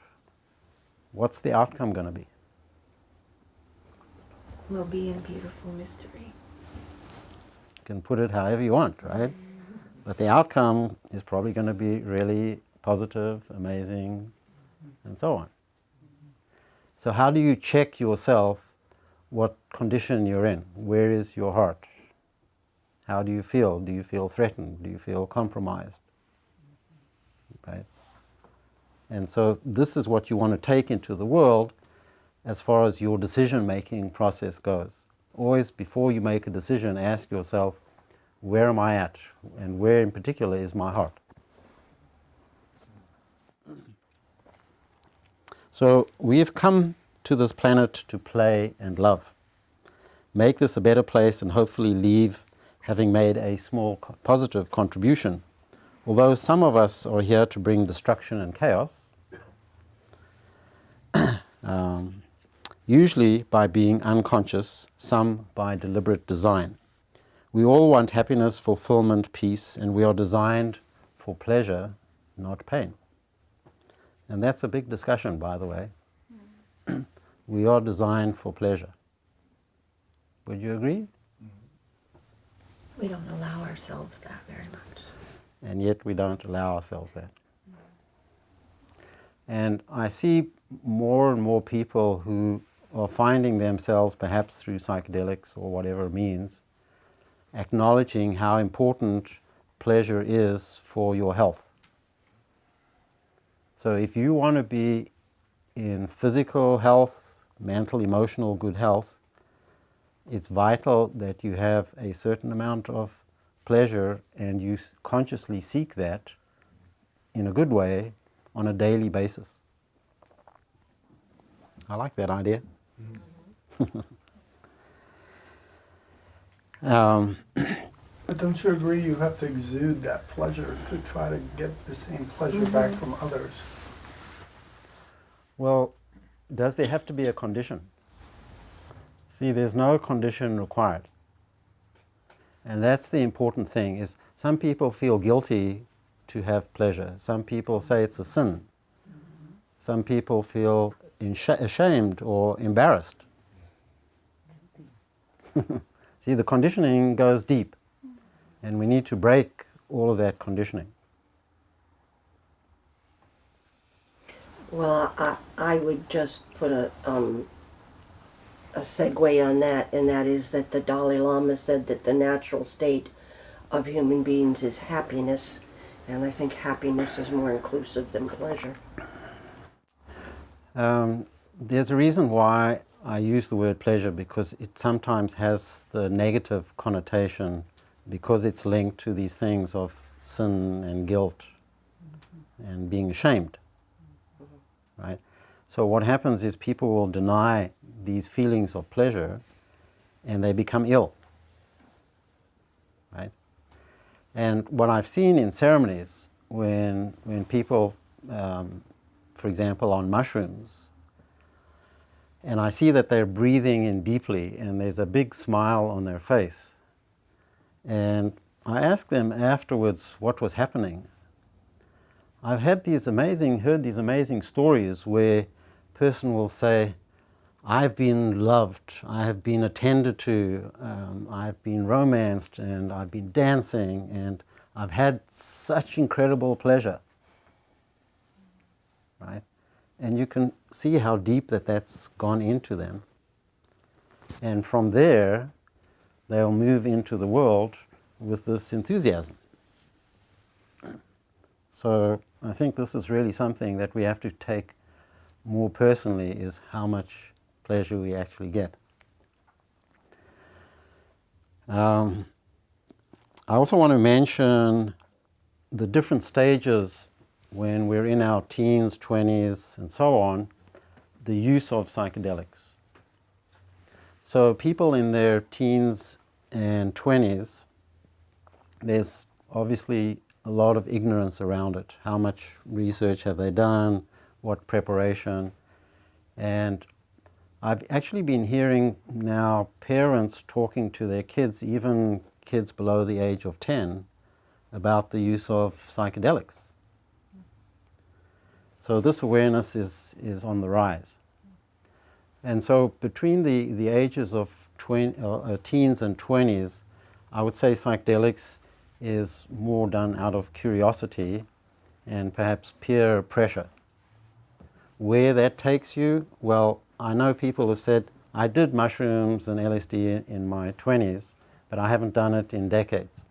what's the outcome going to be? Will be in beautiful mystery. You can put it however you want, right? But the outcome is probably going to be really positive, amazing, and so on. So how do you check yourself what condition you're in? Where is your heart? How do you feel? Do you feel threatened? Do you feel compromised? Right? And so this is what you want to take into the world as far as your decision-making process goes. Always, before you make a decision, ask yourself, where am I at? And where in particular is my heart? So we've come to this planet to play and love. Make this a better place and hopefully leave having made a small positive contribution. Although some of us are here to bring destruction and chaos, usually by being unconscious, some by deliberate design. We all want happiness, fulfillment, peace, and we are designed for pleasure, not pain. And that's a big discussion, by the way. We are designed for pleasure. Would you agree? We don't allow ourselves that very much. And yet we don't allow ourselves that. And I see more and more people who are finding themselves, perhaps through psychedelics or whatever means, acknowledging how important pleasure is for your health. So if you want to be in physical health, mental, emotional good health, it's vital that you have a certain amount of pleasure and you consciously seek that in a good way on a daily basis. I like that idea. But don't you agree you have to exude that pleasure to try to get the same pleasure back from others? Well, does there have to be a condition? See, there's no condition required. And that's the important thing, is some people feel guilty to have pleasure. Some people say it's a sin. Some people feel ashamed or embarrassed. See, the conditioning goes deep, and we need to break all of that conditioning. Well, I would just put a segue on that, and that is that the Dalai Lama said that the natural state of human beings is happiness, and I think happiness is more inclusive than pleasure. There's a reason why I use the word pleasure, because it sometimes has the negative connotation because it's linked to these things of sin and guilt and being ashamed, right? So what happens is people will deny these feelings of pleasure and they become ill, right? And what I've seen in ceremonies when people, for example, on mushrooms, and I see that they're breathing in deeply and there's a big smile on their face. And I ask them afterwards what was happening. I've heard these amazing stories where a person will say, I've been loved, I have been attended to, I've been romanced, and I've been dancing, and I've had such incredible pleasure. Right? And you can see how deep that's gone into them. And from there, they'll move into the world with this enthusiasm. So I think this is really something that we have to take more personally, is how much pleasure we actually get. I also want to mention the different stages when we're in our teens, 20s, and so on, the use of psychedelics. So people in their teens and 20s, there's obviously a lot of ignorance around it. How much research have they done? What preparation? And I've actually been hearing now parents talking to their kids, even kids below the age of 10, about the use of psychedelics. So this awareness is on the rise. And so between the ages of teens and 20s, I would say psychedelics is more done out of curiosity and perhaps peer pressure. Where that takes you, well, I know people have said, I did mushrooms and LSD in my 20s, but I haven't done it in decades.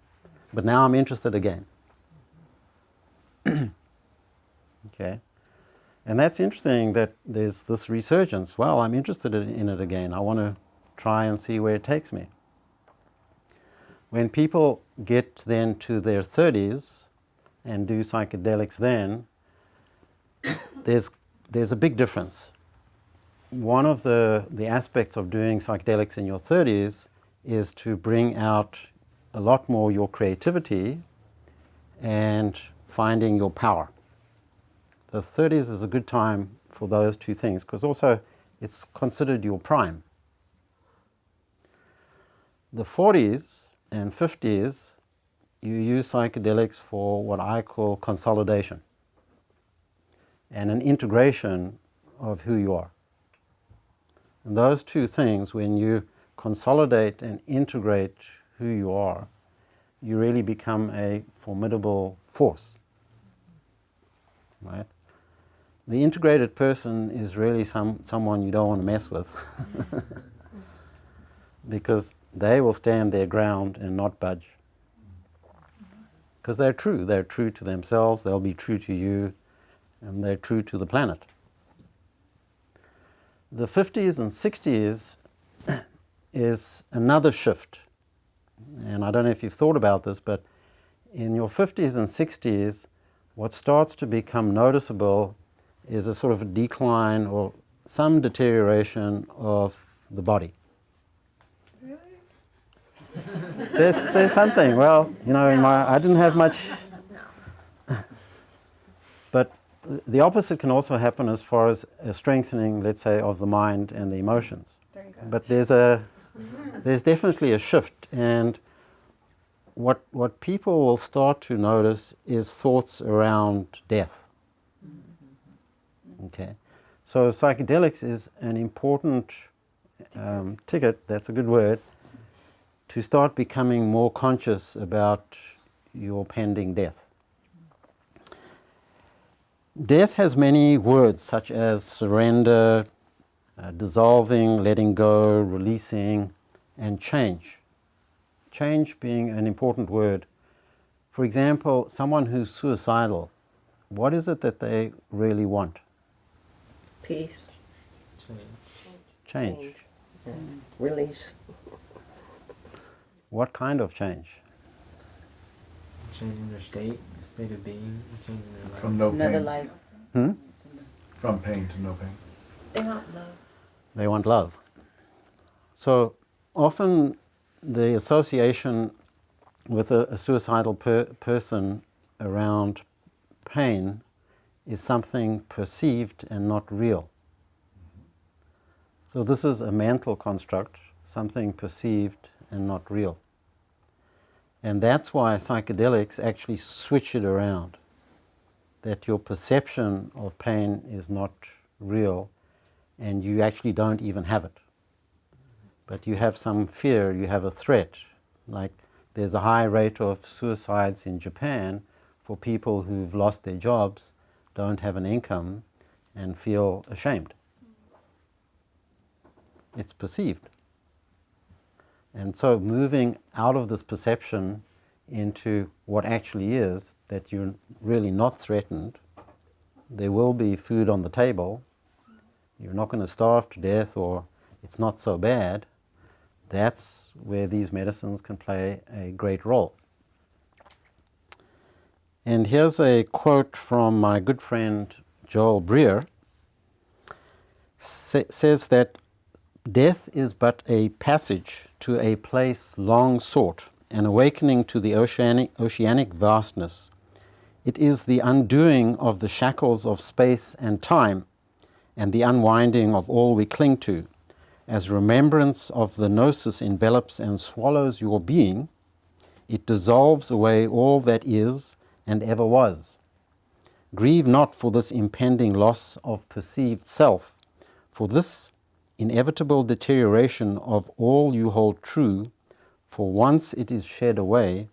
But now I'm interested again. Okay. And that's interesting that there's this resurgence. Well, I'm interested in it again. I want to try and see where it takes me. When people get then to their 30s and do psychedelics then, there's a big difference. One of the aspects of doing psychedelics in your 30s is to bring out a lot more your creativity and finding your power. The 30s is a good time for those two things, because also it's considered your prime. The 40s and 50s, you use psychedelics for what I call consolidation and an integration of who you are. And those two things, when you consolidate and integrate who you are, you really become a formidable force, right? The integrated person is really someone you don't want to mess with because they will stand their ground and not budge. Because they're true to themselves, they'll be true to you, and they're true to the planet. The 50s and 60s is another shift. And I don't know if you've thought about this, but in your 50s and 60s, what starts to become noticeable is a sort of a decline or some deterioration of the body. Really? There's something. Well, you know, I didn't have much. But the opposite can also happen as far as a strengthening, let's say, of the mind and the emotions. There you go. But there's definitely a shift, and what people will start to notice is thoughts around death. Okay, so psychedelics is an important ticket, that's a good word, to start becoming more conscious about your pending death. Death has many words such as surrender, dissolving, letting go, releasing, and change. Change being an important word. For example, someone who's suicidal, what is it that they really want? Peace. Change. Yeah. Release. What kind of change? Changing their state of being, changing their life. From no Another pain. life. From pain to no pain. They want love. They want love. So often the association with a suicidal person around pain is something perceived and not real. So this is a mental construct, something perceived and not real. And that's why psychedelics actually switch it around, that your perception of pain is not real and you actually don't even have it. But you have some fear, you have a threat. Like there's a high rate of suicides in Japan for people who've lost their jobs, don't have an income, and feel ashamed. It's perceived. And so moving out of this perception into what actually is, that you're really not threatened, there will be food on the table, you're not going to starve to death, or it's not so bad, that's where these medicines can play a great role. And here's a quote from my good friend Joel Breer. Says that death is but a passage to a place long sought, an awakening to the oceanic vastness. It is the undoing of the shackles of space and time, and the unwinding of all we cling to. As remembrance of the gnosis envelops and swallows your being, it dissolves away all that is and ever was. Grieve not for this impending loss of perceived self, for this inevitable deterioration of all you hold true, for once it is shed away,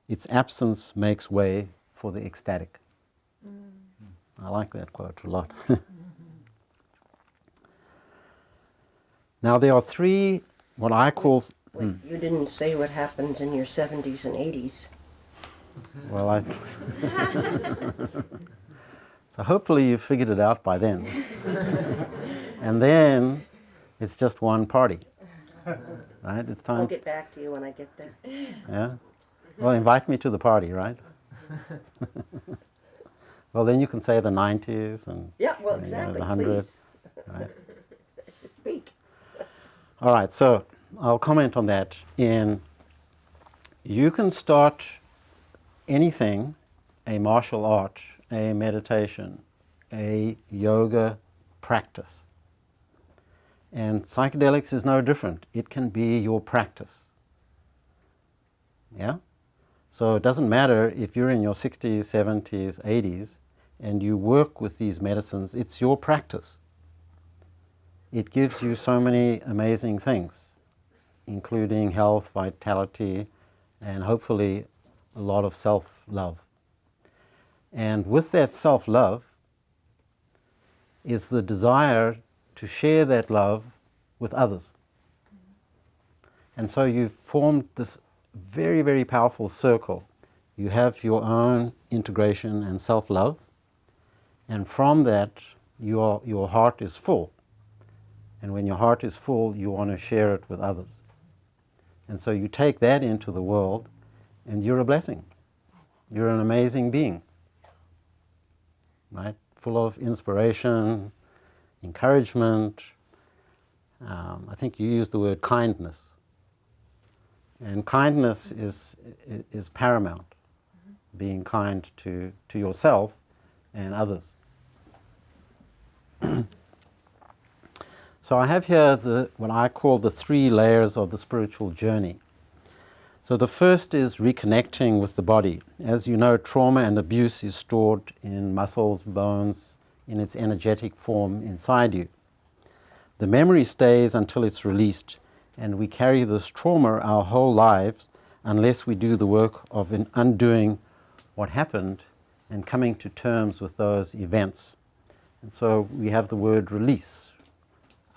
its absence makes way for the ecstatic. I like that quote a lot. Now there are three, what I call... Wait, you didn't say what happens in your 70s and 80s. Well, so hopefully you figured it out by then. And then it's just one party. Right? It's time. I'll get back to you when I get there. Yeah? Well, invite me to the party, right? Well, then you can say the 90s and Yeah, well, exactly, the 100s. please. Right? Speak. All right, so I'll comment on that. You can start anything, a martial art, a meditation, a yoga practice. And psychedelics is no different. It can be your practice. Yeah? So it doesn't matter if you're in your 60s, 70s, 80s, and you work with these medicines, it's your practice. It gives you so many amazing things, including health, vitality, and hopefully a lot of self-love. And with that self-love is the desire to share that love with others. And so you've formed this very, very powerful circle. You have your own integration and self-love, and from that your heart is full. And when your heart is full, you want to share it with others. And so you take that into the world, and you're a blessing. You're an amazing being, right? Full of inspiration, encouragement. I think you used the word kindness. And kindness is paramount, being kind to yourself and others. So I have here what I call the 3 layers of the spiritual journey. So the first is reconnecting with the body. As you know, trauma and abuse is stored in muscles, bones, in its energetic form inside you. The memory stays until it's released, and we carry this trauma our whole lives unless we do the work of undoing what happened and coming to terms with those events. And so we have the word release,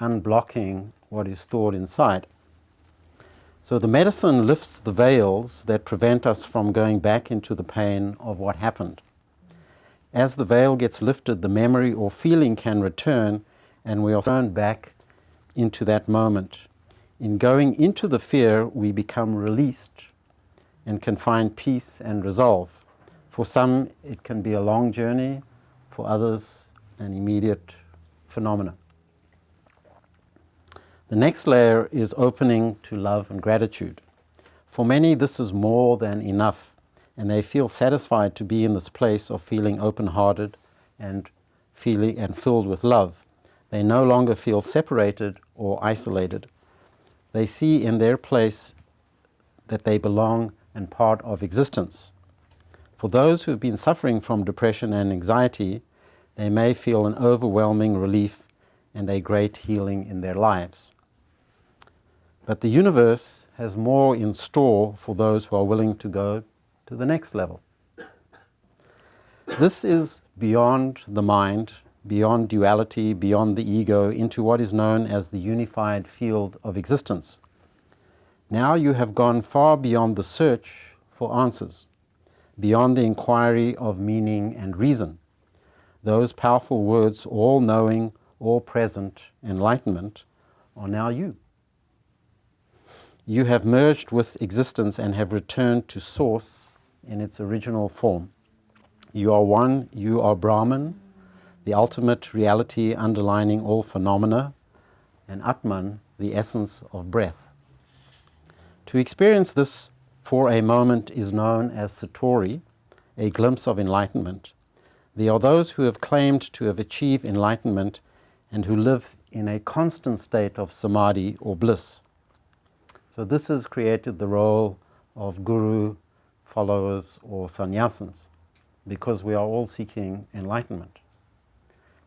unblocking what is stored inside. So the medicine lifts the veils that prevent us from going back into the pain of what happened. As the veil gets lifted, the memory or feeling can return, and we are thrown back into that moment. In going into the fear, we become released and can find peace and resolve. For some, it can be a long journey. For others, an immediate phenomenon. The next layer is opening to love and gratitude. For many, this is more than enough, and they feel satisfied to be in this place of feeling open-hearted and filled with love. They no longer feel separated or isolated. They see in their place that they belong and part of existence. For those who have been suffering from depression and anxiety, they may feel an overwhelming relief and a great healing in their lives. But the universe has more in store for those who are willing to go to the next level. This is beyond the mind, beyond duality, beyond the ego, into what is known as the unified field of existence. Now you have gone far beyond the search for answers, beyond the inquiry of meaning and reason. Those powerful words, all-knowing, all-present enlightenment, are now you. You have merged with existence and have returned to Source in its original form. You are one, you are Brahman, the ultimate reality underlining all phenomena, and Atman, the essence of breath. To experience this for a moment is known as Satori, a glimpse of enlightenment. There are those who have claimed to have achieved enlightenment and who live in a constant state of samadhi or bliss. So this has created the role of guru, followers, or sannyasins, because we are all seeking enlightenment.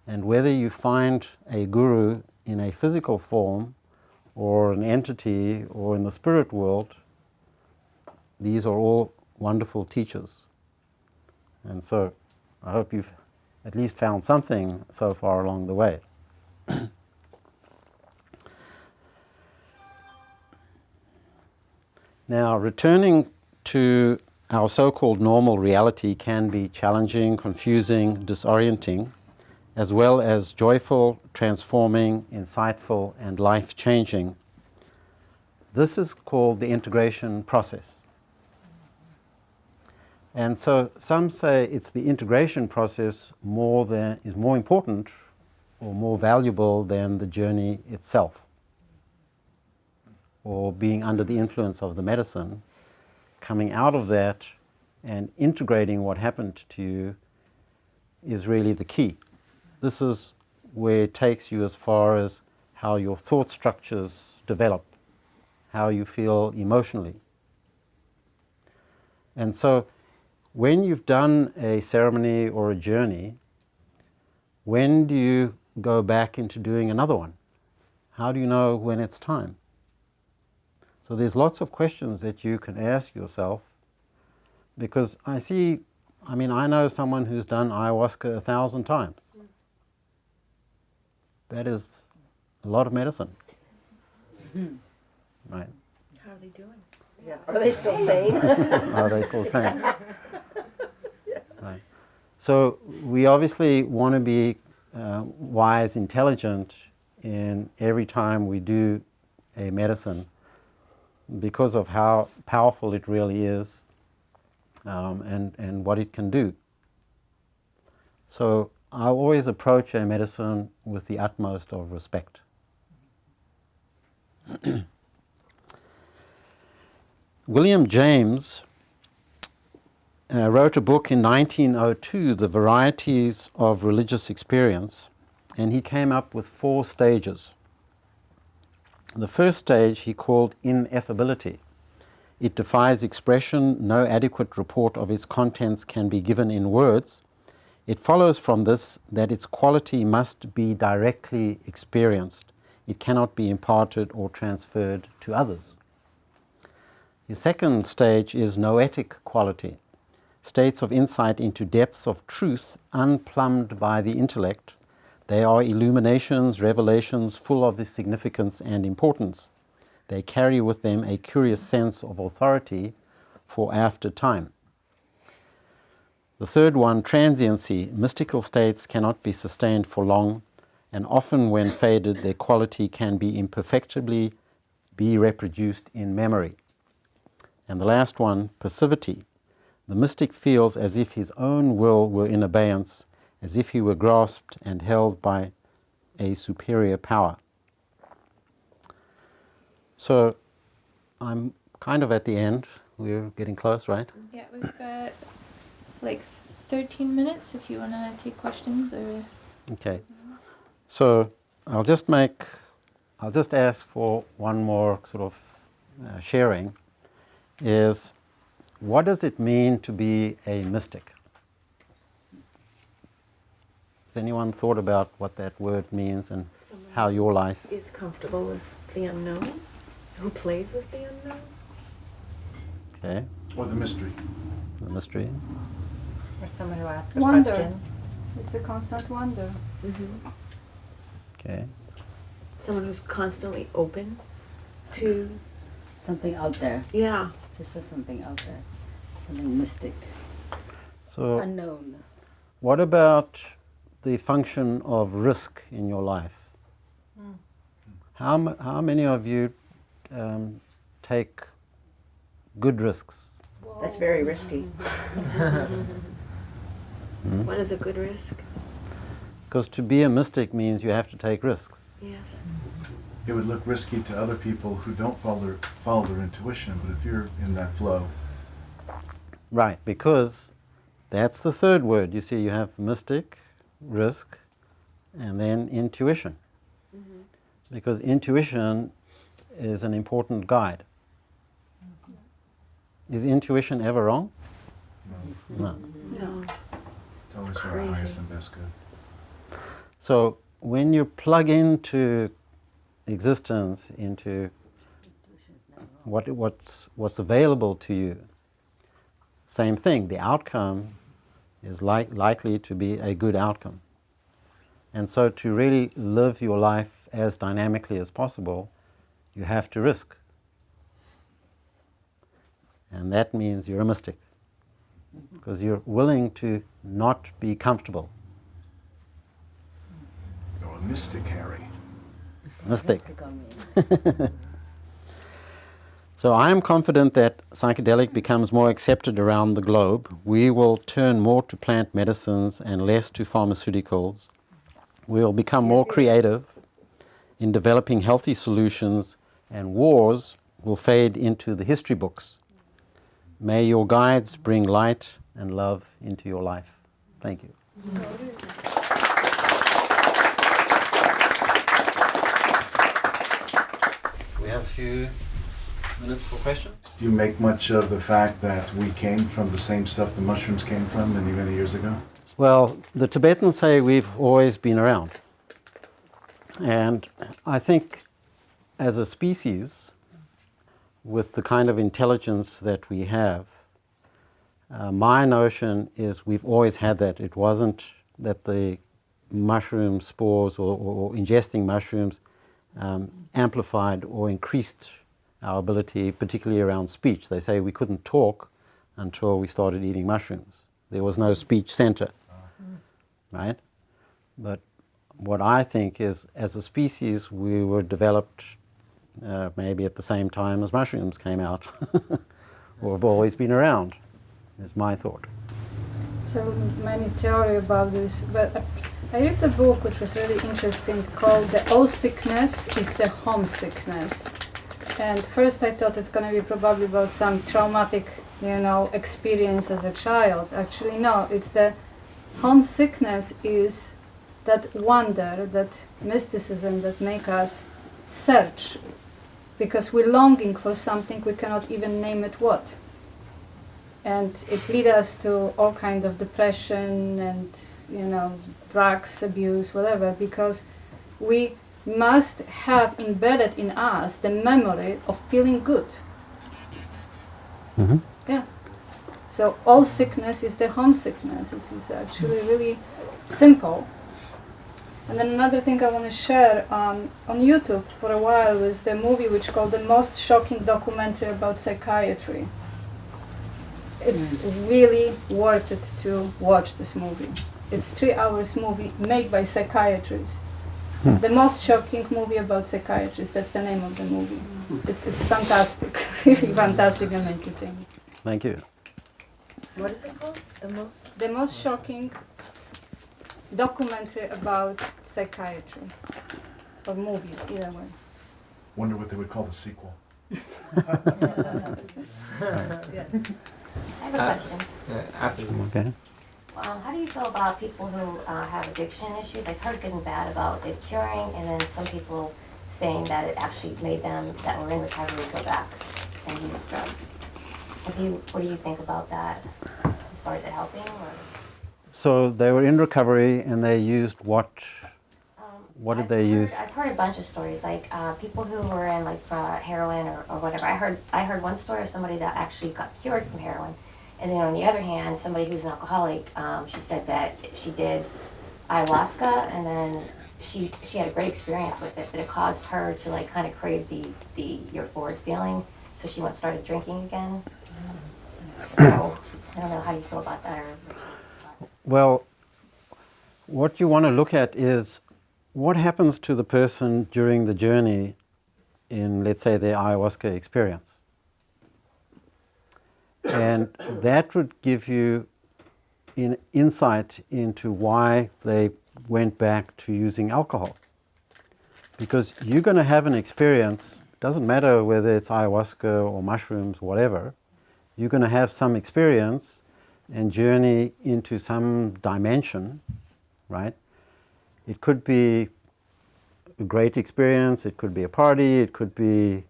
And whether you find a guru in a physical form, or an entity, or in the spirit world, these are all wonderful teachers. And so I hope you've at least found something so far along the way. Now, returning to our so-called normal reality can be challenging, confusing, disorienting, as well as joyful, transforming, insightful, and life-changing. This is called the integration process. And so some say it's the integration process is more important or more valuable than the journey itself, or being under the influence of the medicine. Coming out of that and integrating what happened to you is really the key. This is where it takes you as far as how your thought structures develop, how you feel emotionally. And so when you've done a ceremony or a journey, when do you go back into doing another one? How do you know when it's time? So there's lots of questions that you can ask yourself, because I know someone who's done ayahuasca 1,000 times. That is a lot of medicine. Right. How are they doing? Yeah. Are they still sane? Are they still sane? Right. So we obviously want to be wise, intelligent in every time we do a medicine, because of how powerful it really is, and what it can do. So I'll always approach a medicine with the utmost of respect. William James wrote a book in 1902, The Varieties of Religious Experience, and he came up with 4 stages. The first stage he called ineffability. It defies expression. No adequate report of its contents can be given in words. It follows from this that its quality must be directly experienced. It cannot be imparted or transferred to others. The second stage is noetic quality. States of insight into depths of truth unplumbed by the intellect. They are illuminations, revelations full of significance and importance. They carry with them a curious sense of authority for after time. The third one, transiency. Mystical states cannot be sustained for long, and often when faded, their quality can be imperfectibly be reproduced in memory. And the last one, passivity. The mystic feels as if his own will were in abeyance, as if he were grasped and held by a superior power. So I'm kind of at the end. We're getting close, right? Yeah, we've got like 13 minutes if you want to take questions or... Okay. So I'll just ask for one more sort of sharing, is what does it mean to be a mystic? Has anyone thought about what that word means and how your life is comfortable with the unknown? Who plays with the unknown? Okay. Or the mystery. The mystery. Or someone who asks the Wonder. questions. It's a constant wonder. Mm-hmm. Okay. Someone who's constantly open to Something out there. Yeah. It's just something out there. Something mystic. So It's unknown. what about the function of risk in your life? How many of you take good risks? That's very risky. What is a good risk? Because to be a mystic means you have to take risks. Yes. it would look risky to other people who don't follow their intuition, but if you're in that flow. Right, because that's the third word. You see, you have mystic, risk, and then intuition. Because intuition is an important guide. Is intuition ever wrong? No. No. It's always for our highest and best good. So when you plug into existence, into what's available to you, same thing, the outcome is likely to be a good outcome. And so to really live your life as dynamically as possible, you have to risk. And that means you're a mystic, because you're willing to not be comfortable. You're a mystic, Harry. Mystic. So I am confident that psychedelic becomes more accepted around the globe. We will turn more to plant medicines and less to pharmaceuticals. We will become more creative in developing healthy solutions, and wars will fade into the history books. May your guides bring light and love into your life. Thank you. We have a few minutes for questions. Do you make much of the fact that we came from the same stuff the mushrooms came from many, many years ago? Well, the Tibetans say we've always been around. And I think as a species, with the kind of intelligence that we have, my notion is we've always had that. It wasn't that the mushroom spores or ingesting mushrooms amplified or increased our ability, particularly around speech. They say we couldn't talk until we started eating mushrooms. There was no speech center, right? But what I think is, as a species, we were developed maybe at the same time as mushrooms came out, or have always been around, is my thought. So many theory about this, but I read a book which was really interesting called "The All Sickness is the Homesickness." And first I thought it's going to be probably about some traumatic, experience as a child. Actually, no, it's the homesickness is that wonder, that mysticism that make us search, because we're longing for something we cannot even name it what. And it leads us to all kind of depression and, drugs abuse, whatever, because we must have embedded in us the memory of feeling good. Mm-hmm. Yeah. So all sickness is the homesickness. This is actually really simple. And then another thing I want to share, on YouTube for a while was the movie which called The Most Shocking Documentary About Psychiatry. It's really worth it to watch this movie. It's 3 hours movie made by psychiatrists. The Most Shocking Movie About Psychiatrists, that's the name of the movie. It's fantastic, really fantastic and entertaining. Thank you. What is it called? The Most Shocking Documentary About Psychiatry. Or movie, either way. Wonder what they would call the sequel. Yeah. I have a question. Okay. How do you feel about people who have addiction issues? I've heard good and bad about it curing, and then some people saying that it actually made them that were in recovery go back and use drugs. What do you think about that, as far as it helping? Or? So they were in recovery and they used what? What did they use? I've heard a bunch of stories, like people who were in heroin or whatever. I heard one story of somebody that actually got cured from heroin. And then on the other hand, somebody who's an alcoholic, she said that she did ayahuasca, and then she had a great experience with it, but it caused her to kind of crave the euphoric feeling, so she started drinking again. So I don't know how you feel about that. Well, what you want to look at is what happens to the person during the journey in, let's say, their ayahuasca experience. And that would give you insight into why they went back to using alcohol. Because you're going to have an experience, doesn't matter whether it's ayahuasca or mushrooms, whatever, you're going to have some experience and journey into some dimension, right? It could be a great experience, it could be a party, it could be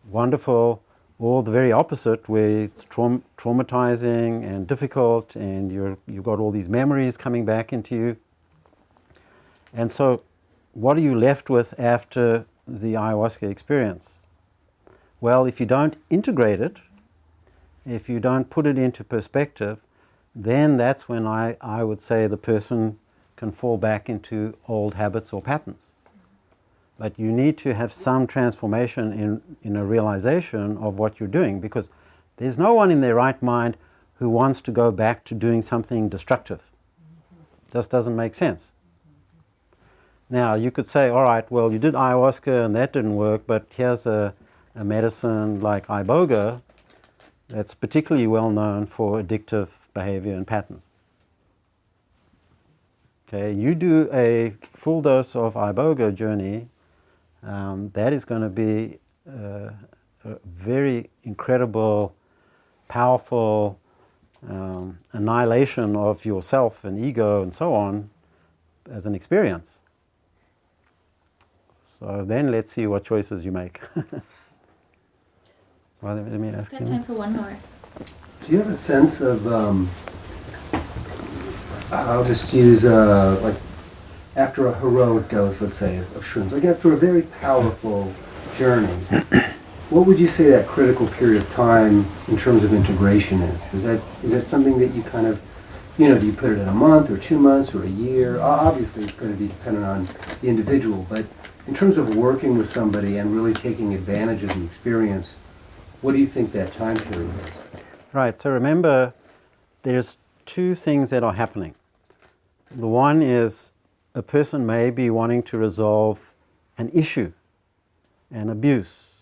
wonderful, or the very opposite, where it's traumatizing and difficult, and you've got all these memories coming back into you. And so, what are you left with after the ayahuasca experience? Well, if you don't integrate it, if you don't put it into perspective, then that's when I would say the person can fall back into old habits or patterns. But you need to have some transformation in a realization of what you're doing, because there's no one in their right mind who wants to go back to doing something destructive. Just doesn't make sense. Now, you could say, all right, well, you did ayahuasca and that didn't work, but here's a medicine like iboga that's particularly well known for addictive behavior and patterns. Okay, you do a full dose of iboga journey, that is going to be a very incredible, powerful annihilation of yourself and ego and so on as an experience. So then let's see what choices you make. Well, let me ask you. Got time for one more. Do you have a sense of, I'll just use, like, after a heroic dose, let's say, of shrooms, like after a very powerful journey, what would you say that critical period of time in terms of integration is? Is that something that you kind of, do you put it in a month or 2 months or a year? Obviously, it's going to be dependent on the individual, but in terms of working with somebody and really taking advantage of the experience, what do you think that time period is? Right, so remember, there's two things that are happening. The one is a person may be wanting to resolve an issue, an abuse,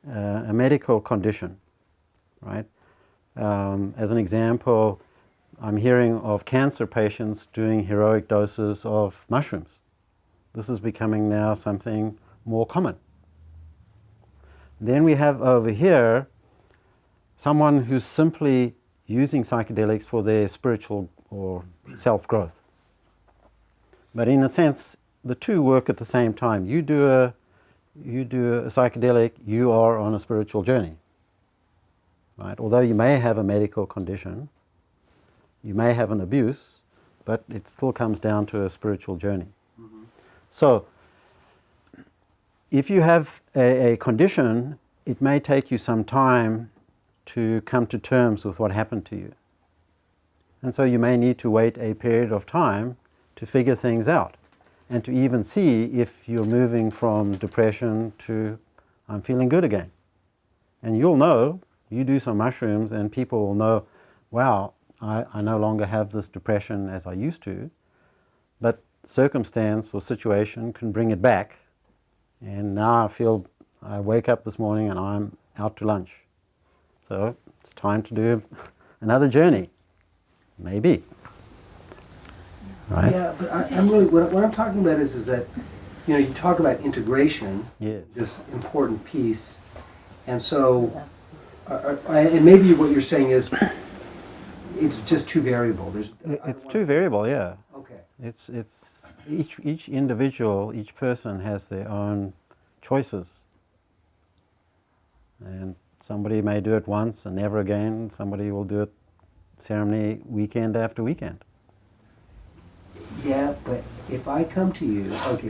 a medical condition, right? As an example, I'm hearing of cancer patients doing heroic doses of mushrooms. This is becoming now something more common. Then we have over here someone who's simply using psychedelics for their spiritual or self-growth. But in a sense, the two work at the same time. You do a psychedelic, you are on a spiritual journey. Right? Although you may have a medical condition, you may have an abuse, but it still comes down to a spiritual journey. Mm-hmm. So, if you have a condition, it may take you some time to come to terms with what happened to you. And so you may need to wait a period of time to figure things out and to even see if you're moving from depression to I'm feeling good again. And you'll know, you do some mushrooms and people will know, wow, I no longer have this depression as I used to, but circumstance or situation can bring it back. And now I wake up this morning and I'm out to lunch. So it's time to do another journey, maybe. Right? Yeah, but I'm really, what I'm talking about is that, you talk about integration, yes, this important piece, and so, and maybe what you're saying is, it's just too variable. It's too variable, yeah. Okay. It's each individual, each person has their own choices. And somebody may do it once and never again. Somebody will do it ceremony weekend after weekend. Yeah, but if I come to you, okay,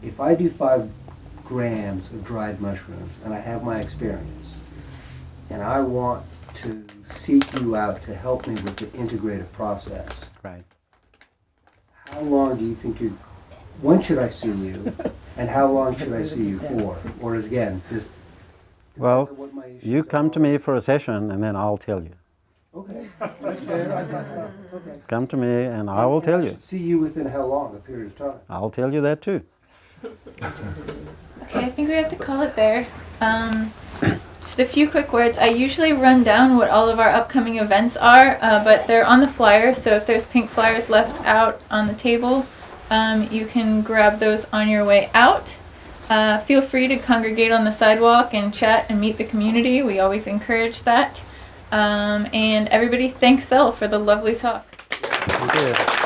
if I do 5 grams of dried mushrooms and I have my experience, and I want to seek you out to help me with the integrative process. Right. How long do you think when should I see you, and how long should I see you for? Or is again, just... Well, you come to me for a session and then I'll tell you. Okay, that's fair, I got that. Okay. Come to me and I will tell you. See you within how long, a period of time? I'll tell you that too. Okay, I think we have to call it there. Just a few quick words. I usually run down what all of our upcoming events are, but they're on the flyer, so if there's pink flyers left out on the table, you can grab those on your way out. Feel free to congregate on the sidewalk and chat and meet the community. We always encourage that. And everybody, thanks Sel for the lovely talk. Thank you.